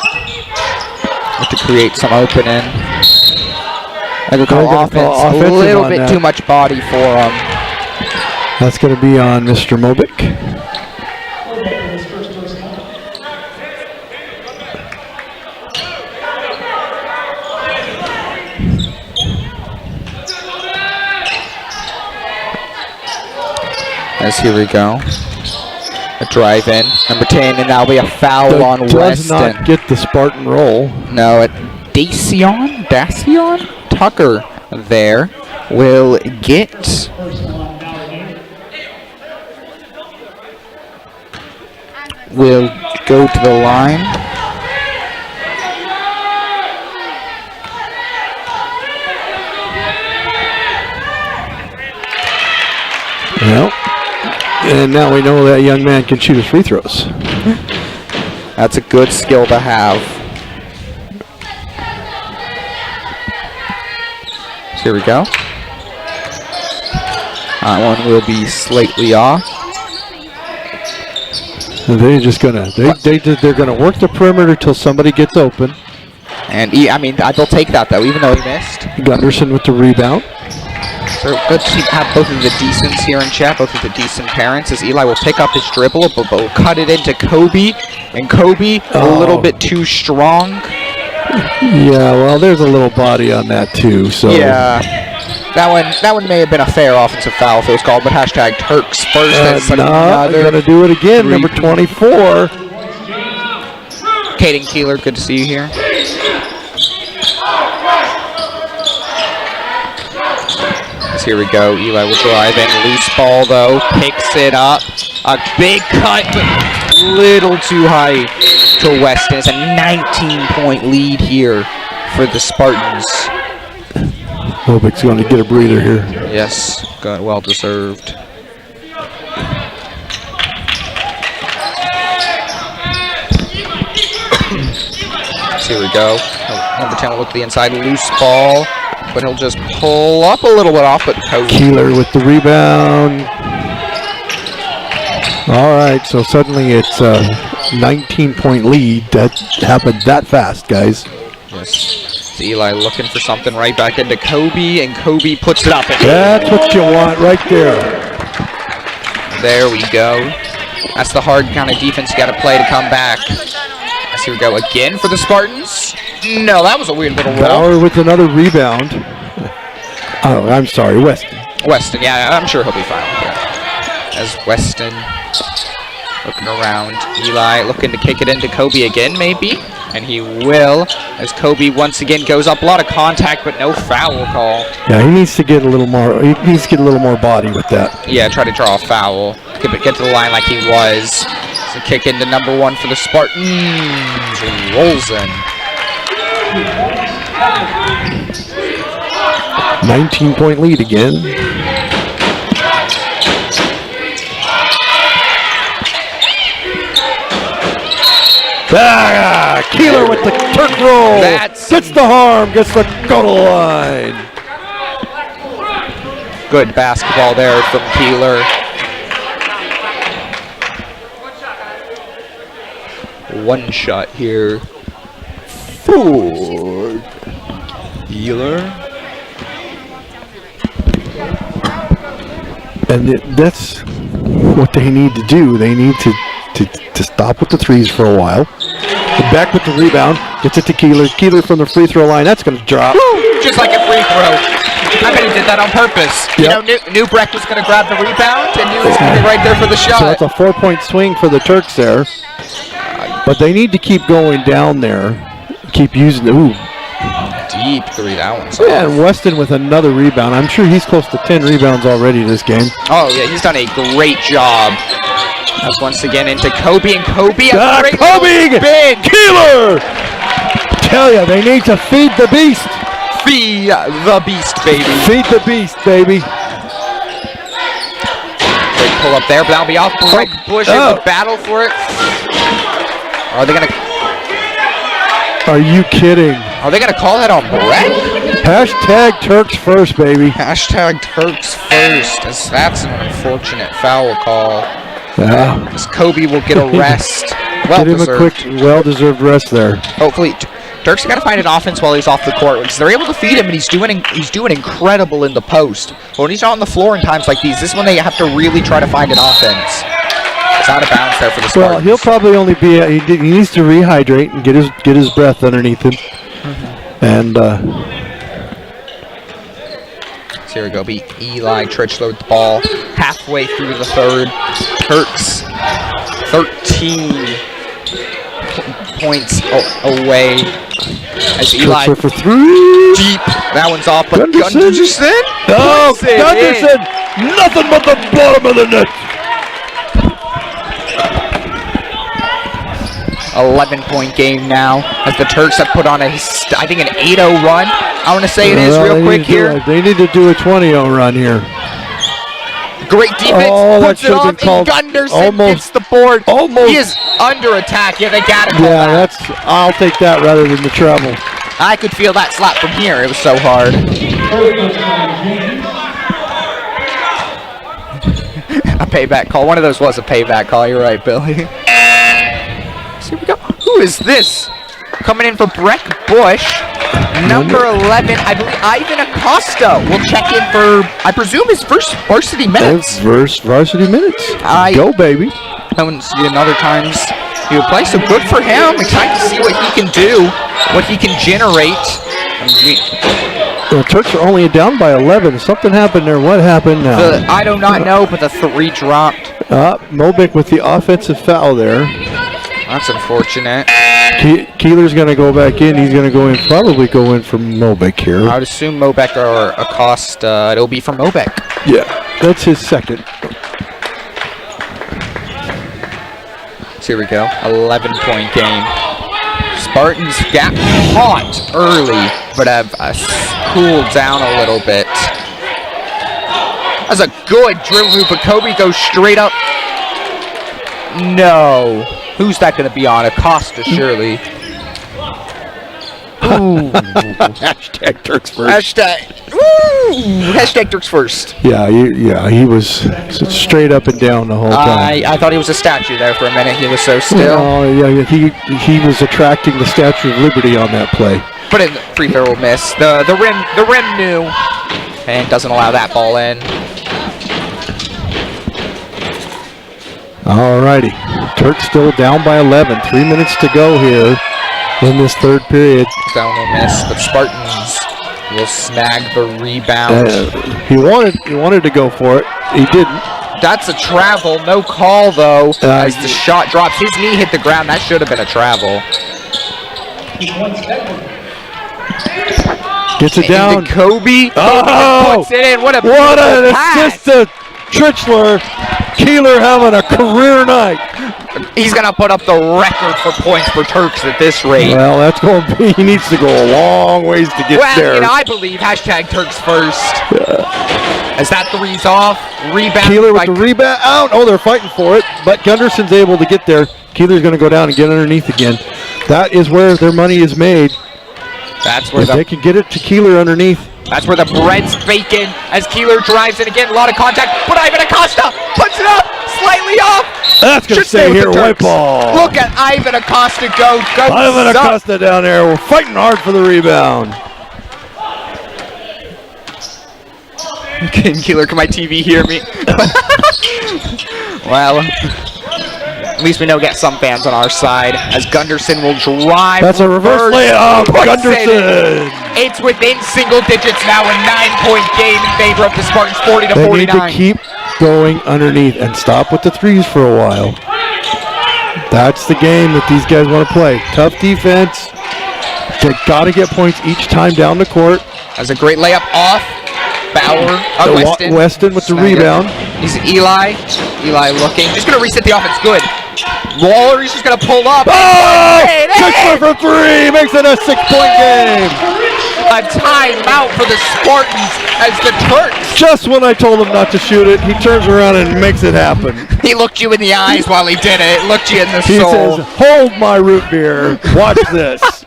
to create some opening. I will call offense. A little bit too much body for him. That's going to be on Mr. Mobik. As here we go. A drive in. Number 10, and that'll be a foul on Weston. Does not get the Spartan roll. No, Dacian Tucker there will get will go to the line. Well, and now we know that young man can shoot his free throws. That's a good skill to have. So here we go. That one will be slightly off. They're just gonna they're gonna work the perimeter till somebody gets open. And I mean, they'll take that though, even though he missed. Gunderson with the rebound. So good to have both of the decents here in chat, both of the decent parents, as Eli will pick up his dribble, but will cut it into Kobe, and Kobe a little bit too strong. Yeah, well, there's a little body on that too. So yeah, that one may have been a fair offensive foul if it was called, but hashtag Turks first. That's no, they're gonna do it again. Number 24. Caden Keeler, good to see you here. Here we go. Eli will drive in. Loose ball, though. Picks it up. A big cut, but little too high to Weston. It's a 19-point lead here for the Spartans. Hobick's going to get a breather here. Yes, good, well deserved. Here we go. Number 10 will look to the inside. Loose ball. But he'll just pull up a little bit off, but Keeler with the rebound. All right, so suddenly it's a 19-point lead. That happened that fast, guys. Yes. It's Eli looking for something right back into Kobe, and Kobe puts it up. That's what you want right there. There we go. That's the hard kind of defense you got to play to come back. Yes, here we go again for the Spartans. No, that was a weird little roll. Bauer with another rebound. Oh, I'm sorry, Weston. Weston, yeah, I'm sure he'll be fine with that. As Weston looking around. Eli looking to kick it into Kobe again, maybe. And he will, as Kobe once again goes up. A lot of contact, but no foul call. Yeah, he needs to get a little more. He needs to get a little more body with that. Yeah, try to draw a foul. Get to the line like he was. So kick into number 1 for the Spartans. Rolls in. 19-point lead again. Keeler with the Turk roll. Gets the harm, gets the goal line. Good basketball there from Keeler. One shot here for Keeler. And that's what they need to do. They need to stop with the threes for a while. Back with the rebound. Gets it to Keeler. Keeler from the free throw line. That's going to drop. Woo! Just like a free throw. I bet he did that on purpose. Yep. You know, Newbrecht was going to grab the rebound, and he was going to be right there for the shot. So that's a 4-point swing for the Turks there. But they need to keep going down there. Keep using the deep three. That one's yeah, and Weston with another rebound. I'm sure he's close to 10 rebounds already this game. Oh, yeah, he's done a great job. That's once again into Kobe, and Kobe. Kobe! Big Keeler! Tell ya, they need to feed the beast. Feed the beast, baby. Feed the beast, baby. Great pull up there, but that'll be off. Greg Bush in the battle for it. Are they going to... Are you kidding? Are they going to call that on Brett? Hashtag Turks first, baby. Hashtag Turks first. That's an unfortunate foul call. Yeah. As Kobe will get a rest. Get him a quick, well-deserved rest there. Hopefully, Turks got to find an offense while he's off the court. Because they're able to feed him, and he's doing incredible in the post. But when he's not on the floor in times like these, this is when they have to really try to find an offense. It's out of bounds there for the Spartans. Well, he'll probably only be. He needs to rehydrate and get his breath underneath him. And so here we go. Beat Eli Tritchler with the ball halfway through the third. Turks 13 points away. As Eli for three. Deep. That one's off, but Gunderson? Oh, Gunderson! Nothing but the bottom of the net. 11-point game now, as the Turks have put on I think an 8-0 run. I want to say it is real quick here. They need to do a 20-0 run here. Great defense, puts it off, and Gunderson gets the board. He is under attack. Yeah, they got to call that. I'll take that rather than the trouble. I could feel that slap from here. It was so hard. A payback call. One of those was a payback call. You're right, Billy. Here we go. Who is this? Coming in for Breck Bush. Number 11, I believe Ivan Acosta will check in for, I presume, his first varsity minutes. First varsity minutes. Go, baby. I haven't seen other times he would play, so good for him. Excited to see what he can do, what he can generate. The Turks are only down by 11. Something happened there. What happened now? I do not know, but the 3 dropped. Mobic with the offensive foul there. That's unfortunate. Keeler's going to go back in. He's going to go in, probably go in from Mobeck here. I would assume Mobeck or Acosta. It'll be from Mobeck. Yeah, that's his second. So here we go. 11-point game. Spartans got hot early, but have cooled down a little bit. That's a good dribble move, but Kobe goes straight up. No. Who's that going to be on? Acosta, surely. Ooh. Hashtag Turks first. Hashtag Turks first. Yeah, he was straight up and down the whole time. I thought he was a statue there for a minute. He was so still. Oh, yeah, he was attracting the Statue of Liberty on that play. But in free throw will miss. The rim knew and doesn't allow that ball in. Alrighty, Turks still down by 11. 3 minutes to go here in this third period. Down will miss, but Spartans will snag the rebound. He wanted to go for it. He didn't. That's a travel, no call though. As the shot drops, his knee hit the ground. That should have been a travel. Gets it down. Into Kobe. Oh! Puts it in. What an assist to Trichler. Keeler having a career night. He's going to put up the record for points for Turks at this rate. Well, that's going to be, he needs to go a long ways to get there. Well, I believe hashtag Turks first. As that three's off, rebound. Keeler with the rebound out. Oh, they're fighting for it, but Gunderson's able to get there. Keeler's going to go down and get underneath again. That is where their money is made. That's where they can get it to Keeler underneath. That's where the bread's bacon as Keeler drives in again. A lot of contact, but Ivan Acosta puts it up, slightly off. That's going to stay here, white ball. Look at Ivan Acosta go. Ivan Acosta down there. We're fighting hard for the rebound. Can Keeler, can my TV hear me? Well, at least we know we get some fans on our side as Gunderson will drive. That's a reverse layup. Gunderson. It's within single digits now, a 9-point game in favor of the Spartans, 40 to 49. They need to keep going underneath and stop with the threes for a while. That's the game that these guys want to play. Tough defense. They got to get points each time down the court. That's a great layup off. Bauer, Weston with the rebound. He's Eli. Eli looking. Just going to reset the offense. Good. Waller, he's just going to pull up. Oh! Trichler for three. Makes it a 6-point game. A timeout for the Spartans as the Turks. Just when I told him not to shoot it, he turns around and makes it happen. He looked you in the eyes while he did it. Looked you in the soul. He says, hold my root beer. Watch this.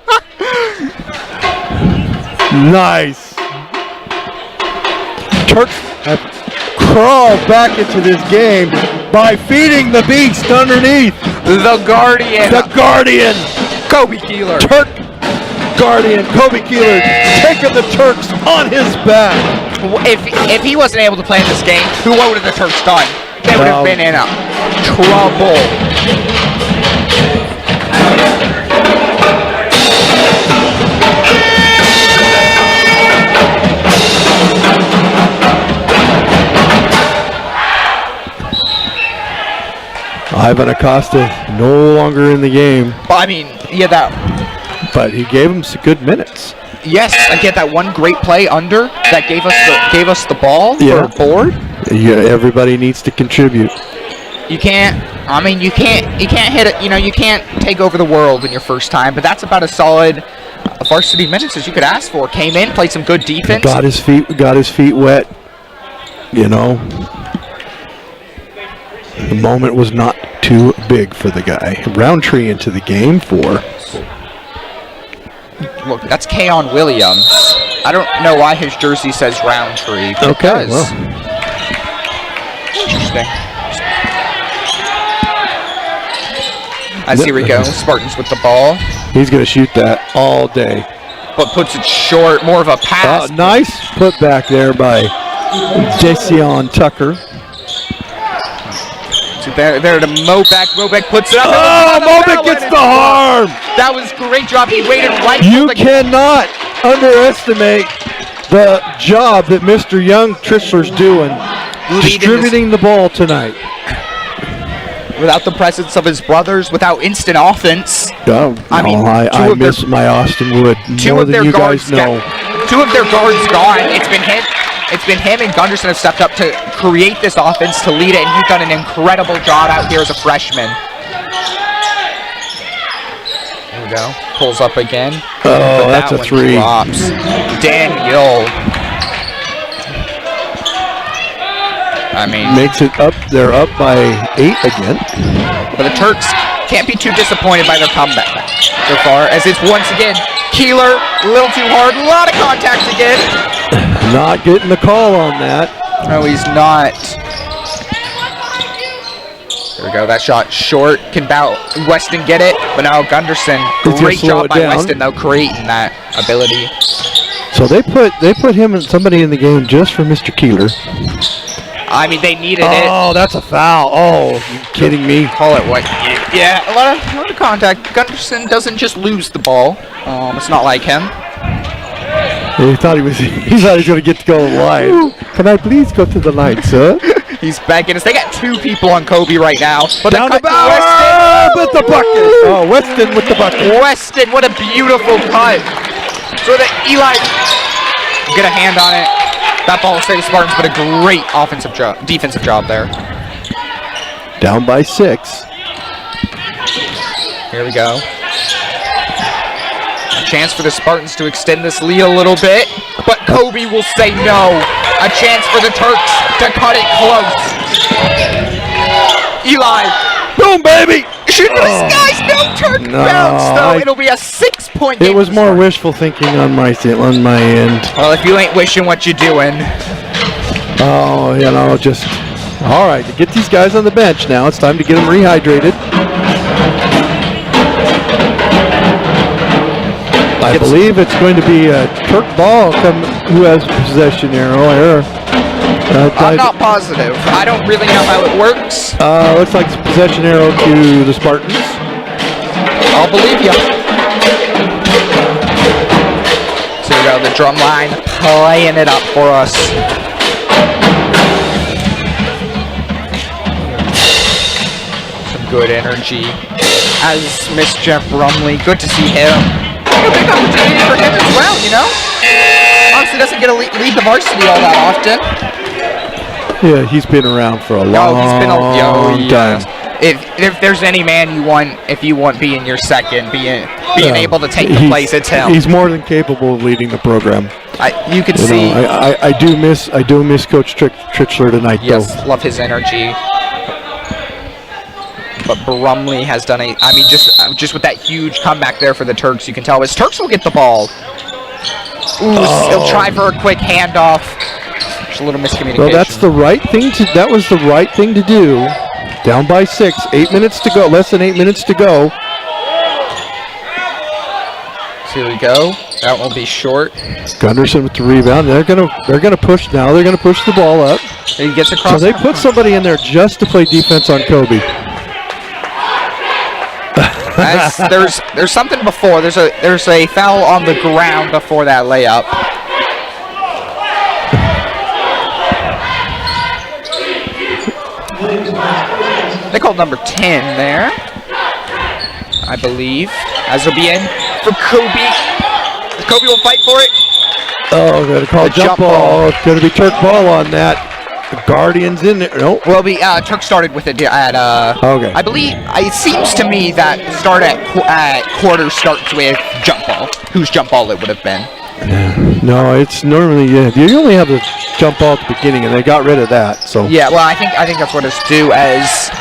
Nice. Turks have crawled back into this game by feeding the beast underneath. The Guardian. The Guardian. Kobe Keeler. Turk Guardian. Kobe Keeler taking the Turks on his back. If he wasn't able to play in this game, what would have the Turks done? They would have been in trouble. Ivan Acosta no longer in the game. I mean, yeah, that. But he gave him some good minutes. Yes, again, that one great play under that gave us the ball for a board. Yeah, everybody needs to contribute. You can't hit it. You can't take over the world in your first time. But that's about as solid varsity minutes as you could ask for. Came in, played some good defense. Got his feet wet. You know. The moment was not too big for the guy. Roundtree into the game for. Look, that's Keon Williams. I don't know why his jersey says Roundtree. Okay, well. Interesting. As here we go, Spartans with the ball. He's going to shoot that all day. But puts it short, more of a pass. Nice put back there by Jason Tucker. There to Mobeck. Mobeck puts it up. Oh, Mobeck gets the harm. That was a great job. He waited right. You cannot underestimate the job that Mr. Young Trichler's doing distributing the ball tonight. without the presence of his brothers, without instant offense. Oh, I mean, I miss my Austin Wood more than you guys know. Two of their guards gone. It's been him and Gunderson have stepped up to create this offense, to lead it, and he's done an incredible job out here as a freshman. There we go. Pulls up again. Oh, that's a three. Drops. Daniel. I mean, makes it up. They're up by 8 again. But the Turks can't be too disappointed by their comeback so far, as it's once again Keeler, a little too hard, a lot of contact again. Not getting the call on that. No, he's not. There we go. That shot short. Can Weston get it? But now Gunderson. Great job by Weston though, creating that ability. So they put him and somebody in the game just for Mr. Keeler. I mean, they needed it. Oh, that's a foul. Oh, you kidding me? Call it what? Yeah, a lot of contact. Gunderson doesn't just lose the ball. It's not like him. He thought he was going to get to go line. Can I please go to the line, sir? He's begging us. They got 2 people on Kobe right now. But down the Bauer with the bucket. Oh, Weston with the bucket. Weston, what a beautiful cut. So that Eli get a hand on it. That ball will stay with Spartans, but a great defensive job there. Down by 6. Here we go. A chance for the Spartans to extend this lead a little bit, but Kobe will say no. A chance for the Turks to cut it close. Eli. Boom, baby. Shoot the skies. No Turk bounce, though. It'll be a 6-point game. It was more wishful thinking on my end. Well, if you ain't wishing, what you doing? Oh, just... All right, to get these guys on the bench now. It's time to get them rehydrated. I believe it's going to be a Turk ball who has possession arrow here. I'm not positive. I don't really know how it works. Looks like it's a possession arrow to the Spartans. I'll believe you. So we go, the drum line playing it up for us. Some good energy. As Miss Jeff Brumley, good to see him. A big opportunity for him as well, Obviously doesn't get to lead the varsity all that often. Yeah, he's been around for a long time. If there's any man you want, if you want being your second, being able to take the place, it's him. He's more than capable of leading the program. You can see. I do miss Coach Trichler tonight, though. Yes, love his energy. But Brumley has done just with that huge comeback there for the Turks, you can tell his Turks will get the ball. He'll try for a quick handoff. Just a little miscommunication. Well, that was the right thing to do. Down by 6, 8 minutes to go, less than 8 minutes to go. So here we go. That will be short. Gunderson with the rebound. They're gonna push now. They're gonna push the ball up. He gets across. So they put somebody in there just to play defense on Kobe. There's something before. There's a foul on the ground before that layup. They called number 10 there, I believe, as will be in for Kobe. Kobe will fight for it. Oh, they're going to call jump ball. It's going to be Turk ball on that. The Guardians in there. No. Well, Turk started with it at okay. I believe it seems to me that start at quarter starts with jump ball. Whose jump ball it would have been? No, it's normally you only have the jump ball at the beginning, and they got rid of that. So yeah, well, I think that's what it's due as.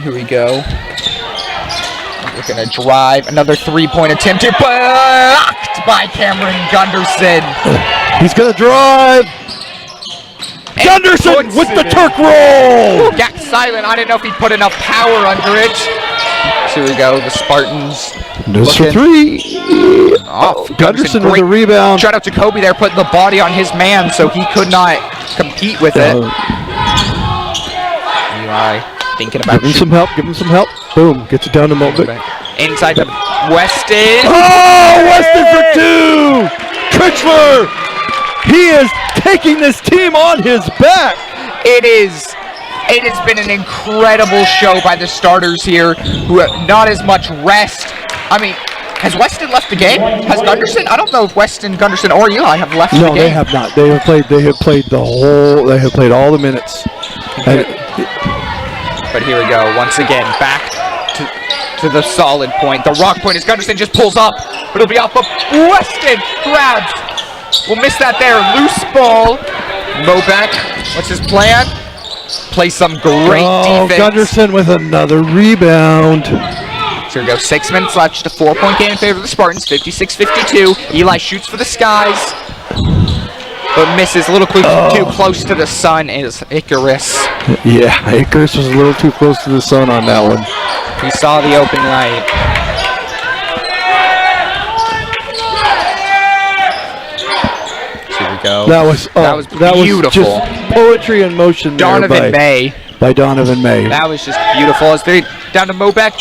Here we go. We're gonna drive another 3-point attempt here, blocked by Cameron Gunderson. He's gonna drive. Gunderson with the Turk roll! Got silent. I didn't know if he put enough power under it. So here we go. The Spartans. This for 3. Oh, Gunderson with the rebound. Shout out to Kobe there, putting the body on his man so he could not compete with it. Eli thinking about Give him some help. Boom. Gets it down to Mulvick. Inside to Weston. Oh, Weston for 2! Trichler! He is taking this team on his back. It is It has been an incredible show by the starters here, who have not as much rest. I mean, has Weston left the game? Has Gunderson? I don't know if Weston, Gunderson, or Eli have left the game. No, they have not. They have played all the minutes. But here we go, once again, back to the solid point. The rock point as Gunderson just pulls up, but it'll be off, but Weston grabs. We'll miss that there. Loose ball. Mobeck, what's his plan? Play some great defense. Gunderson with another rebound. So here we go, 6 minutes left, just a 4-point game in favor of the Spartans, 56-52. Eli shoots for the skies, but misses a little too close to the sun is Icarus. Yeah, Icarus was a little too close to the sun on that one. He saw the open light. Here we go. That was beautiful. Just poetry in motion there Donovan May. by Donovan May. That was just beautiful. As they down to Mobeck.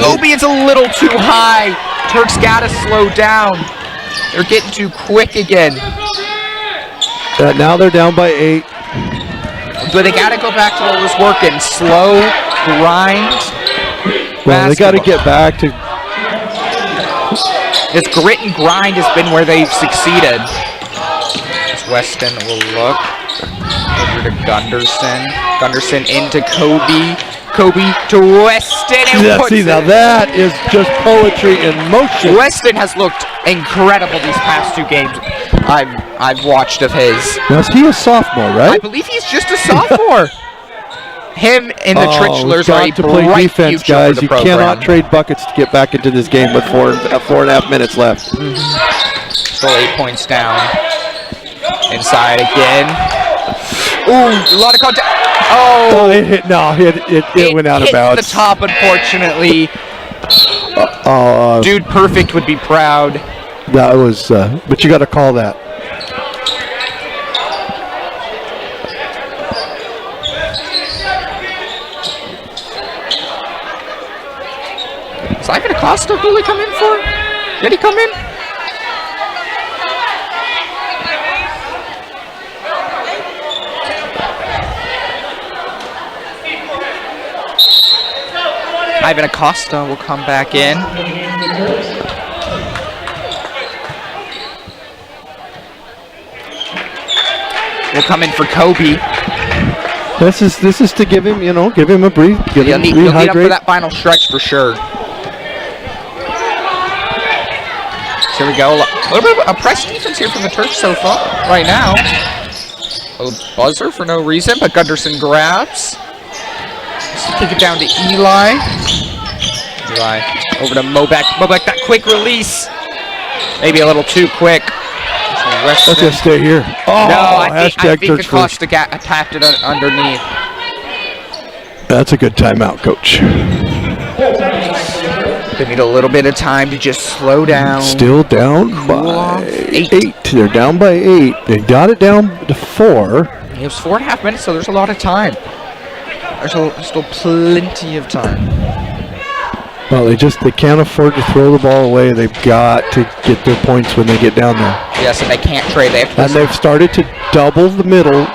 Kobe is a little too high. Turks gotta slow down. They're getting too quick again. Now they're down by 8. But they gotta go back to what was working. Slow, grind. Well, they gotta get back to. This grit and grind has been where they've succeeded. As Weston will look over to Gunderson. Gunderson into Kobe. Kobe to Weston and puts Now it. that is just poetry in motion. Weston has looked incredible these past 2 games I've watched of his. Now is he a sophomore, I right? believe he's just a sophomore. Him and the Tritchlers are a got to play bright defense, future guys. for the You program. cannot trade buckets to get back into this game with 4.5 minutes left. Still 8 points down. Inside again. Ooh, a lot of contact. Oh, it hit. No, it went out of hit bounds. the top, unfortunately. Dude Perfect would be proud. That was, but you got to call that. Is Ivan Acosta who he come in for? Did he come in? Ivan Acosta will come back in. Will come in for Kobe. This is to give him, give him a breathe, get He'll him need up for rehydrate. that final stretch for sure. So here we go. A little bit of a press defense here from the Turks so far, right now. A little buzzer for no reason, but Gunderson grabs. Let's kick it down to Eli. Eli over to Mobeck. Mobeck, that quick release. Maybe a little too quick. Let's just stay here. Oh, No, I think Turks first. Acosta tapped it underneath. That's a good timeout, coach. They need a little bit of time to just slow down. Still down Cool off. by Eight. 8. They're down by 8. They got it down to 4. It was 4.5 minutes, so there's a lot of time. There's still plenty of time. Well, they can't afford to throw the ball away. They've got to get their points when they get down there. Yes, and they can't trade. They have to And they've started to double the middle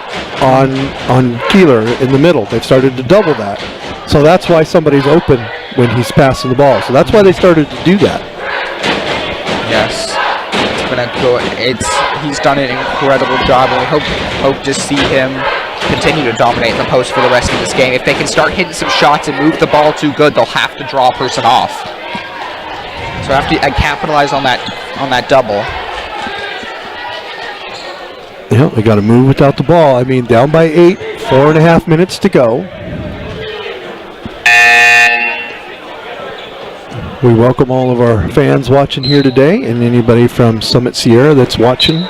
on Keeler in the middle. They've started to double that. So that's why somebody's open when he's passing the ball. So that's why they started to do that. Yes. He's done an incredible job, and we hope to see him continue to dominate in the post for the rest of this game. If they can start hitting some shots and move the ball too good, they'll have to draw a person off. So have to capitalize on that double. Yeah, they got to move without the ball. I mean, down by 8, 4.5 minutes to go. We welcome all of our fans watching here today, and anybody from Summit Sierra that's watching.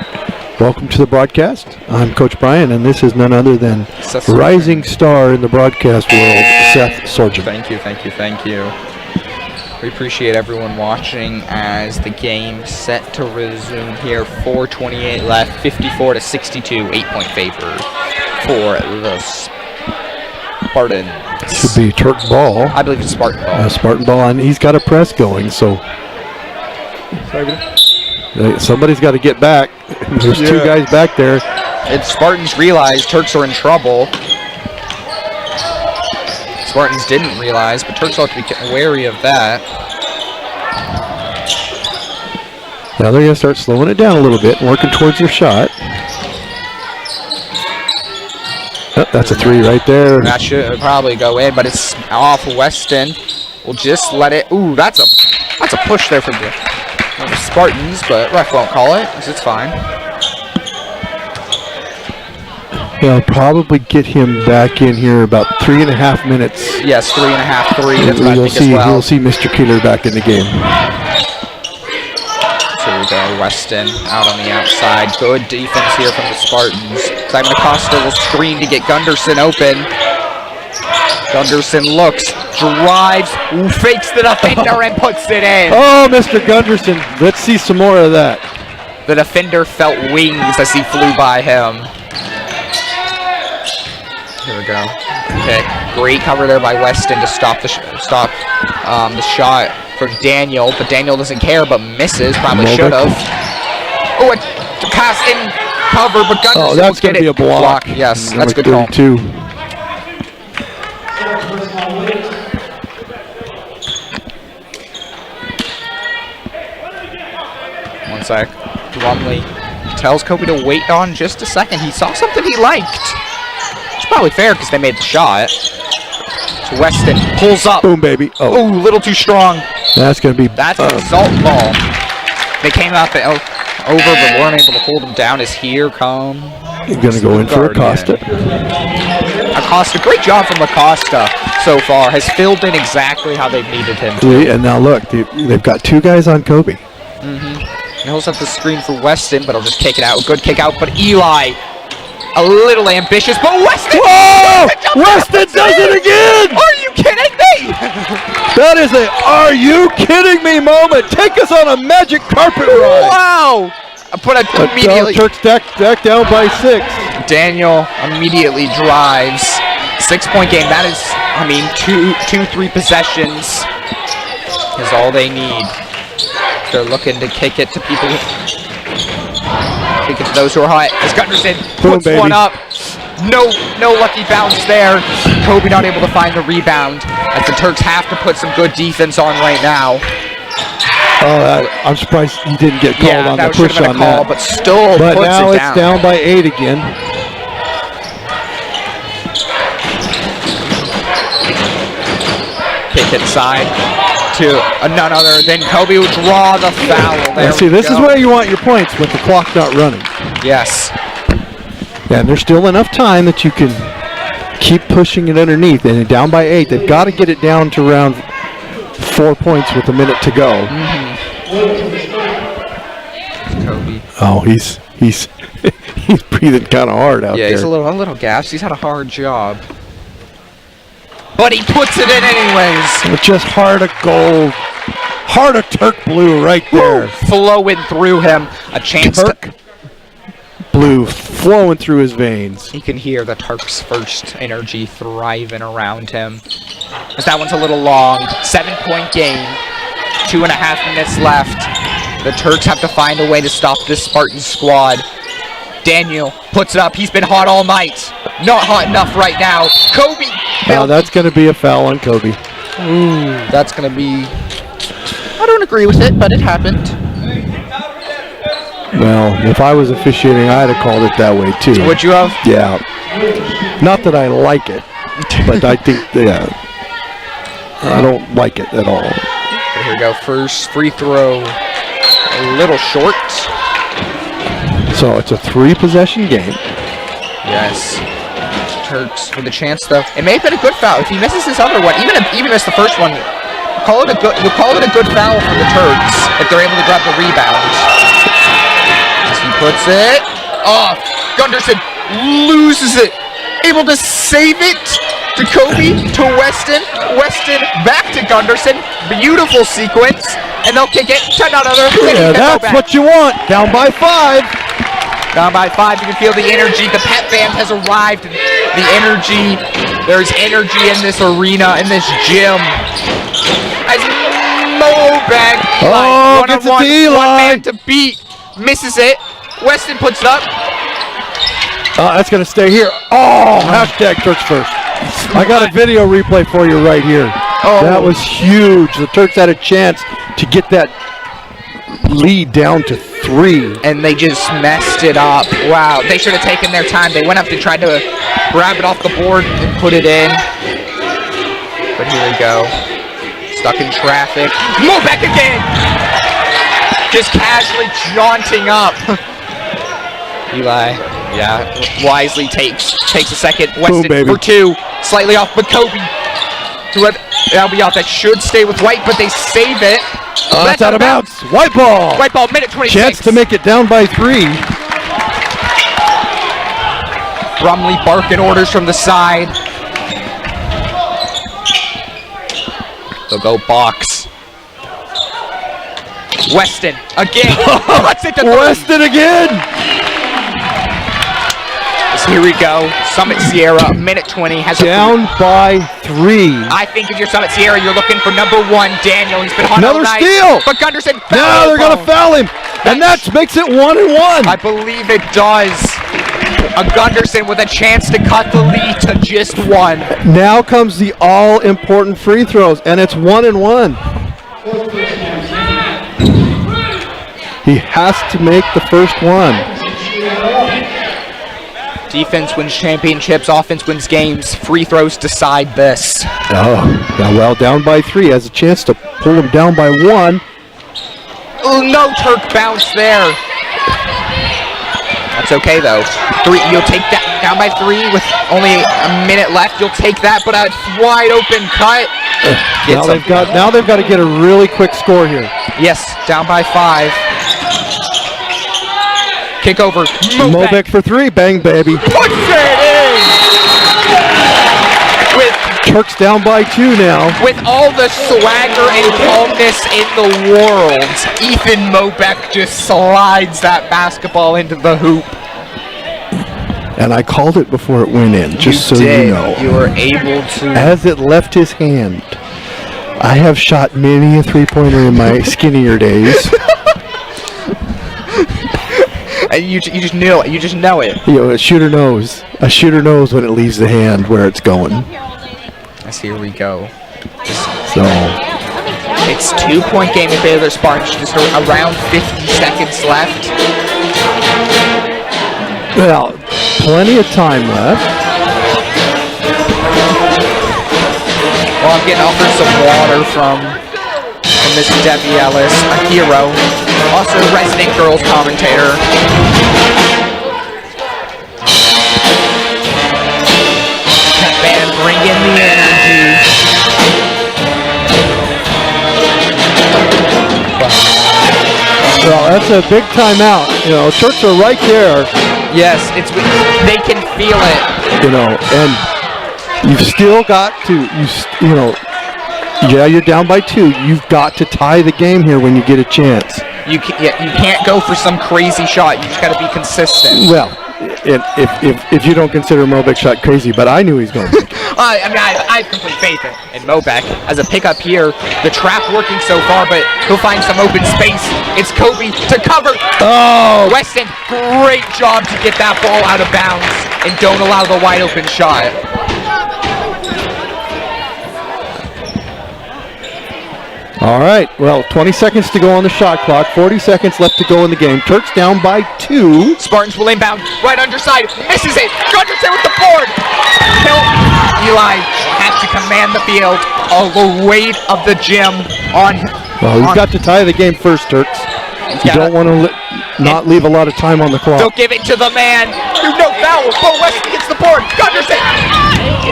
Welcome to the broadcast. I'm Coach Brian, and this is none other than Seth rising star in the broadcast world, Seth Sorgen. Thank you. We appreciate everyone watching as the game set to resume here. 4:28 left, 54-62, 8-point favor for the Spartans. Should be Turk ball. I believe it's Spartan ball. Spartan ball, and he's got a press going, so somebody's got to get back. There's 2 guys back there. And Spartans realize Turks are in trouble. Spartans didn't realize, but Turks ought to be wary of that. Now they're going to start slowing it down a little bit and working towards their shot. Oh, that's a 3 right there. That should probably go in, but it's off. Weston will just let it. Ooh, that's a push there for the Spartans, but ref won't call it because it's fine. They'll probably get him back in here about 3.5 minutes. Yes, 3.5, 3. That's what I think as well. We'll see Mr. Keeler back in the game. So we go Weston out on the outside. Good defense here from the Spartans. Simon Acosta will screen to get Gunderson open. Gunderson looks, drives, fakes the defender and puts it in. Oh, Mr. Gunderson. Let's see some more of that. The defender felt wings as he flew by him. Here we go. Okay, great cover there by Weston to stop the shot for Daniel, but Daniel doesn't care, but misses. Probably should have. Oh, a pass in cover, but Gunderson Oh, that's will going get to be it. a block. Yes, Number that's good call. 32. One sec. Lumley tells Kobe to wait on just a second. He saw something he liked. It's probably fair because they made the shot. So Weston pulls up. Boom, baby. Oh, Oh, a little too strong. that's going to be... That's an assault ball. They came out over, but weren't able to hold him down as here come... going to go in for Acosta. Acosta, great job from Acosta so far. Has filled in exactly how they've needed him to. And now look, they've got 2 guys on Kobe. He holds up the screen for Weston, but he'll just kick it out. Good kick out, but Eli, a little ambitious, but Weston! Whoa! Weston does it again! Are you kidding me? That is a "Are you kidding me" moment. Take us on a magic carpet ride. Wow! But immediately... Turks back down by 6. Daniel immediately drives. 6-point game. That is, I mean, 3 possessions is all they need. They're looking to kick it to people. Kick it to those who are hot. As Gunderson puts one up. No lucky bounce there. Kobe not able to find the rebound. As the Turks have to put some good defense on right now. Oh, I'm surprised he didn't get called on the push on call, that. but still But puts now it it's down by 8 again. Kick inside to none other than Kobe will draw the foul. There See, this is where you want your points with the clock not running. Yes. Yeah, and there's still enough time that you can keep pushing it underneath. And down by 8, they've got to get it down to around 4 points with a minute to go. Kobe. Oh, he's he's breathing kind of hard out there. Yeah, he's a little gassed. He's had a hard job. But he puts it in anyways. Just heart of gold. Heart of Turk blue right there. Flowing through him. A chance Turk blue flowing through his veins. You can hear the Turks' first energy thriving around him. As that one's a little long. 7-point game. 2.5 minutes left. The Turks have to find a way to stop this Spartan squad. Daniel puts it up. He's been hot all night. Not hot enough right now. Kobe. Now that's going to be a foul on Kobe. Ooh, that's going to be... I don't agree with it, but it happened. Well, if I was officiating, I'd have called it that way too. Would you have? Yeah. Not that I like it, but I think, yeah, I don't like it at all. Here we go. First free throw. A little short. So it's a 3-possession game. Yes. Turks with a chance though. It may have been a good foul. If he misses this other one, even missed the first one, we'll call it a good foul for the Turks if they're able to grab the rebound. As he puts it off. Gunderson loses it. Able to save it to Kobe, to Weston. Weston back to Gunderson. Beautiful sequence. And they'll kick it to none other. Yeah, that's what you want. Down by 5. Down by 5, you can feel the energy. The pep band has arrived. The energy, there's energy in this arena, in this gym. As Mobank, Oh, gets it to Eli. one man to beat, misses it. Weston puts it up. That's going to stay here. Oh, hashtag Turks first. I got a video replay for you right here. Oh. That was huge. The Turks had a chance to get that lead down to 3. And they just messed it up. Wow, they should have taken their time. They went up to try to grab it off the board and put it in. But here we go. Stuck in traffic. Mobeck again! Just casually jaunting up. Eli, yeah, wisely takes a second. Weston baby. for 2. Slightly off, but Kobe. That'll be off. That should stay with White, but they save it. Oh, that's out of bounds. White ball. White ball, minute 26. Chance to make it down by 3. Brumley barking orders from the side. They'll go box. Weston again. Let's hit the 3. Weston again. So here we go. Summit Sierra, minute 20 has Down by 3. I think if you're Summit Sierra, you're looking for number 1, Daniel. He's been hot all Another night. steal. But Gunderson. Now they're going to foul him. And that makes it 1-1. I believe it does. A Gunderson with a chance to cut the lead to just 1. Now comes the all-important free throws, and it's 1-1. He has to make the first one. Defense wins championships, offense wins games. Free throws decide this. Oh, now well, down by 3. Has a chance to pull him down by 1. Oh, no Turk bounce there. That's okay though. 3. You'll take that down by 3 with only a minute left. You'll take that, but a wide open cut. Now they've got to get a really quick score here. Yes, down by 5. Kick over. Mobeck for 3. Bang, baby. Push it in. With Turks down by 2 now. With all the swagger and calmness in the world, Ethan Mobeck just slides that basketball into the hoop. And I called it before it went in, just so you know. You were able to. As it left his hand, I have shot many a three-pointer in my skinnier days. And you just knew it. You just know it. You know, a shooter knows. A shooter knows when it leaves the hand where it's going. Yes, here we go. So it's 2-point game in favor of the Spartans. Just around 50 seconds left. well, plenty of time left. Well, I'm getting offered some water from Miss Debbie Ellis, a hero, also resident girls commentator. Man, bring in the energy. Well, that's a big timeout. You know, Turks are right there. Yes, they can feel it. You know, and you've still got to, yeah, you're down by 2. You've got to tie the game here when you get a chance. You can't go for some crazy shot. You just got to be consistent. Well, if you don't consider Mobeck's shot crazy, but I knew he's going to make it. I have complete faith in Mobeck as a pickup here. The trap working so far, but he'll find some open space. It's Kobe to cover. Oh! Weston, great job to get that ball out of bounds and don't allow the wide open shot. All right, well, 20 seconds to go on the shot clock, 40 seconds left to go in the game. Turks down by 2. Spartans will inbound, right underside, misses it, Gunderson with the board. Eli has to command the field, all the weight of the gym on. Well, we've got to tie the game first, Turks. You don't want to not leave a lot of time on the clock. They'll give it to the man. No foul. Bo Weston gets the board. Gunderson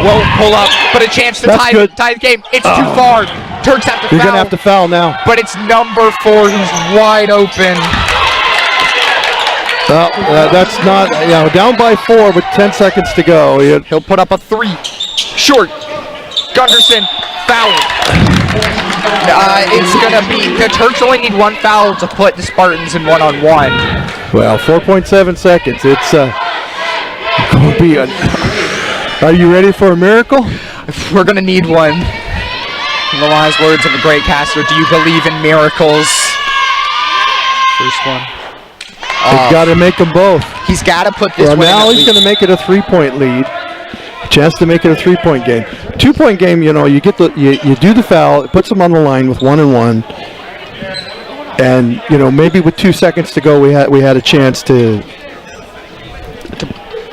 won't pull up, but a chance to tie the game. It's too far. Turks have to foul. You're going to have to foul now. But it's number 4 who's wide open. That's not, down by 4 with 10 seconds to go. He'll put up a 3. Short. Gunderson, foul. It's going to be, the Turks only need 1 foul to put the Spartans in one-on-one. Well, 4.7 seconds. It's going to be are you ready for a miracle? We're going to need one. In the wise words of a great caster, do you believe in miracles? First one. He's got to make them both. He's got to put this well, one now in he's going to make it a 3-point lead. Chance to make it a 3-point game. 2-point game, you know, you get you do the foul, it puts them on the line with 1-1, and you know maybe with 2 seconds to go, we had a chance to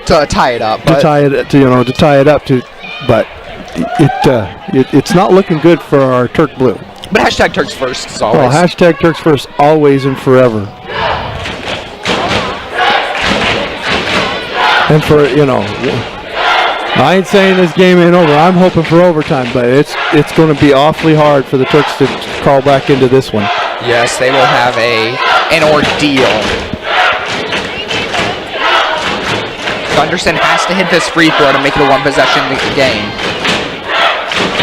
tie it up. To tie it up. But it's not looking good for our Turk Blue. But hashtag Turks first as always. Oh, hashtag Turks first, always and forever. And for, you know, I ain't saying this game ain't over. I'm hoping for overtime, but it's going to be awfully hard for the Turks to crawl back into this one. Yes, they will have an ordeal. Gunderson has to hit this free throw to make it a one-possession game.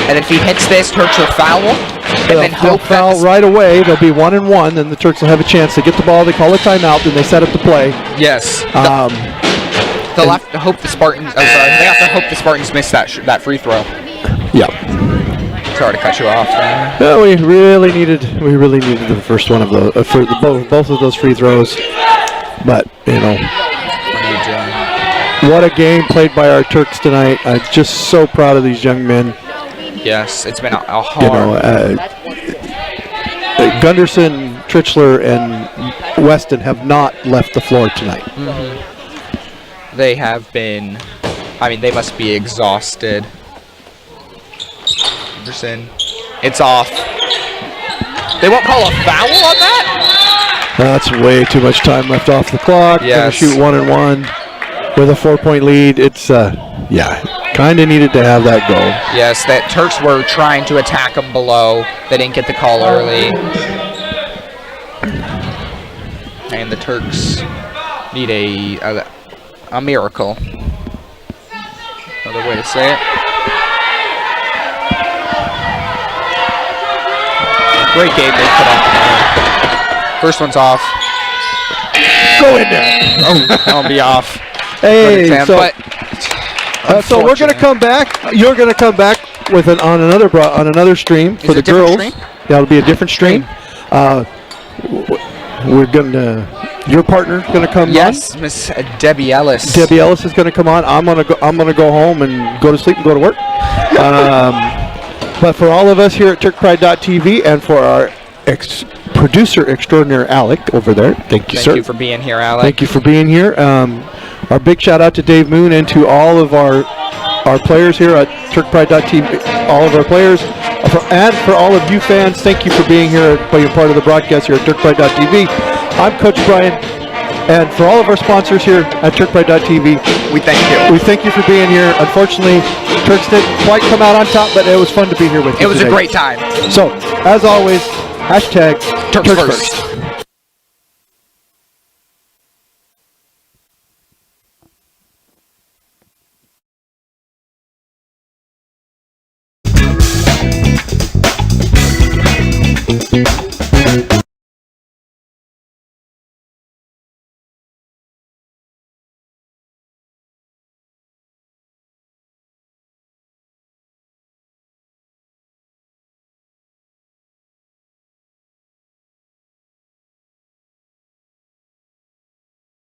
And if he hits this, Turks will foul. And then They'll foul right away. They'll be 1-1, and the Turks will have a chance to get the ball. They call a timeout, then they set up the play. Yes. They'll have to hope the Spartans. Oh, sorry. They have to hope the Spartans miss that free throw. Yeah. Sorry to cut you off there. No, we really needed the first one of those for both of those free throws. But you know, what a game played by our Turks tonight. I'm just so proud of these young men. Yes, it's been a hard. You know, Gunderson, Trichler, and Weston have not left the floor tonight. Mm-hmm. They have been. I mean, they must be exhausted. Anderson, it's off. They won't call a foul on that? That's way too much time left off the clock. Yes. Gonna shoot 1-1 with a 4-point lead. It's yeah, kind of needed to have that goal. Yes, that Turks were trying to attack them below. They didn't get the call early. And the Turks need a miracle. Another way to say it. Great game they put on tonight. First one's off. Go in there. Oh, that'll be off. Hey, but so we're gonna come back. You're gonna come back with on another stream for the girls. Stream? Yeah, it'll be a different stream. We're gonna. Your partner's gonna come. Yes, Miss Debbie Ellis. Debbie Ellis is gonna come on. I'm gonna go home and go to sleep and go to work. But for all of us here at TurkPride.tv and for our producer extraordinaire Alec over there, thank you, sir. Thank you for being here, Alec. Thank you for being here. Our big shout out to Dave Moon and to all of our players here at TurkPride.tv, all of our players, and for all of you fans, thank you for being here, being part of the broadcast here at TurkPride.tv. I'm Coach Brian, and for all of our sponsors here at TurkPride.tv, we thank you. We thank you for being here. Unfortunately, Turks didn't quite come out on top, but it was fun to be here with you. It was a great time. So, as always, hashtag Turks first.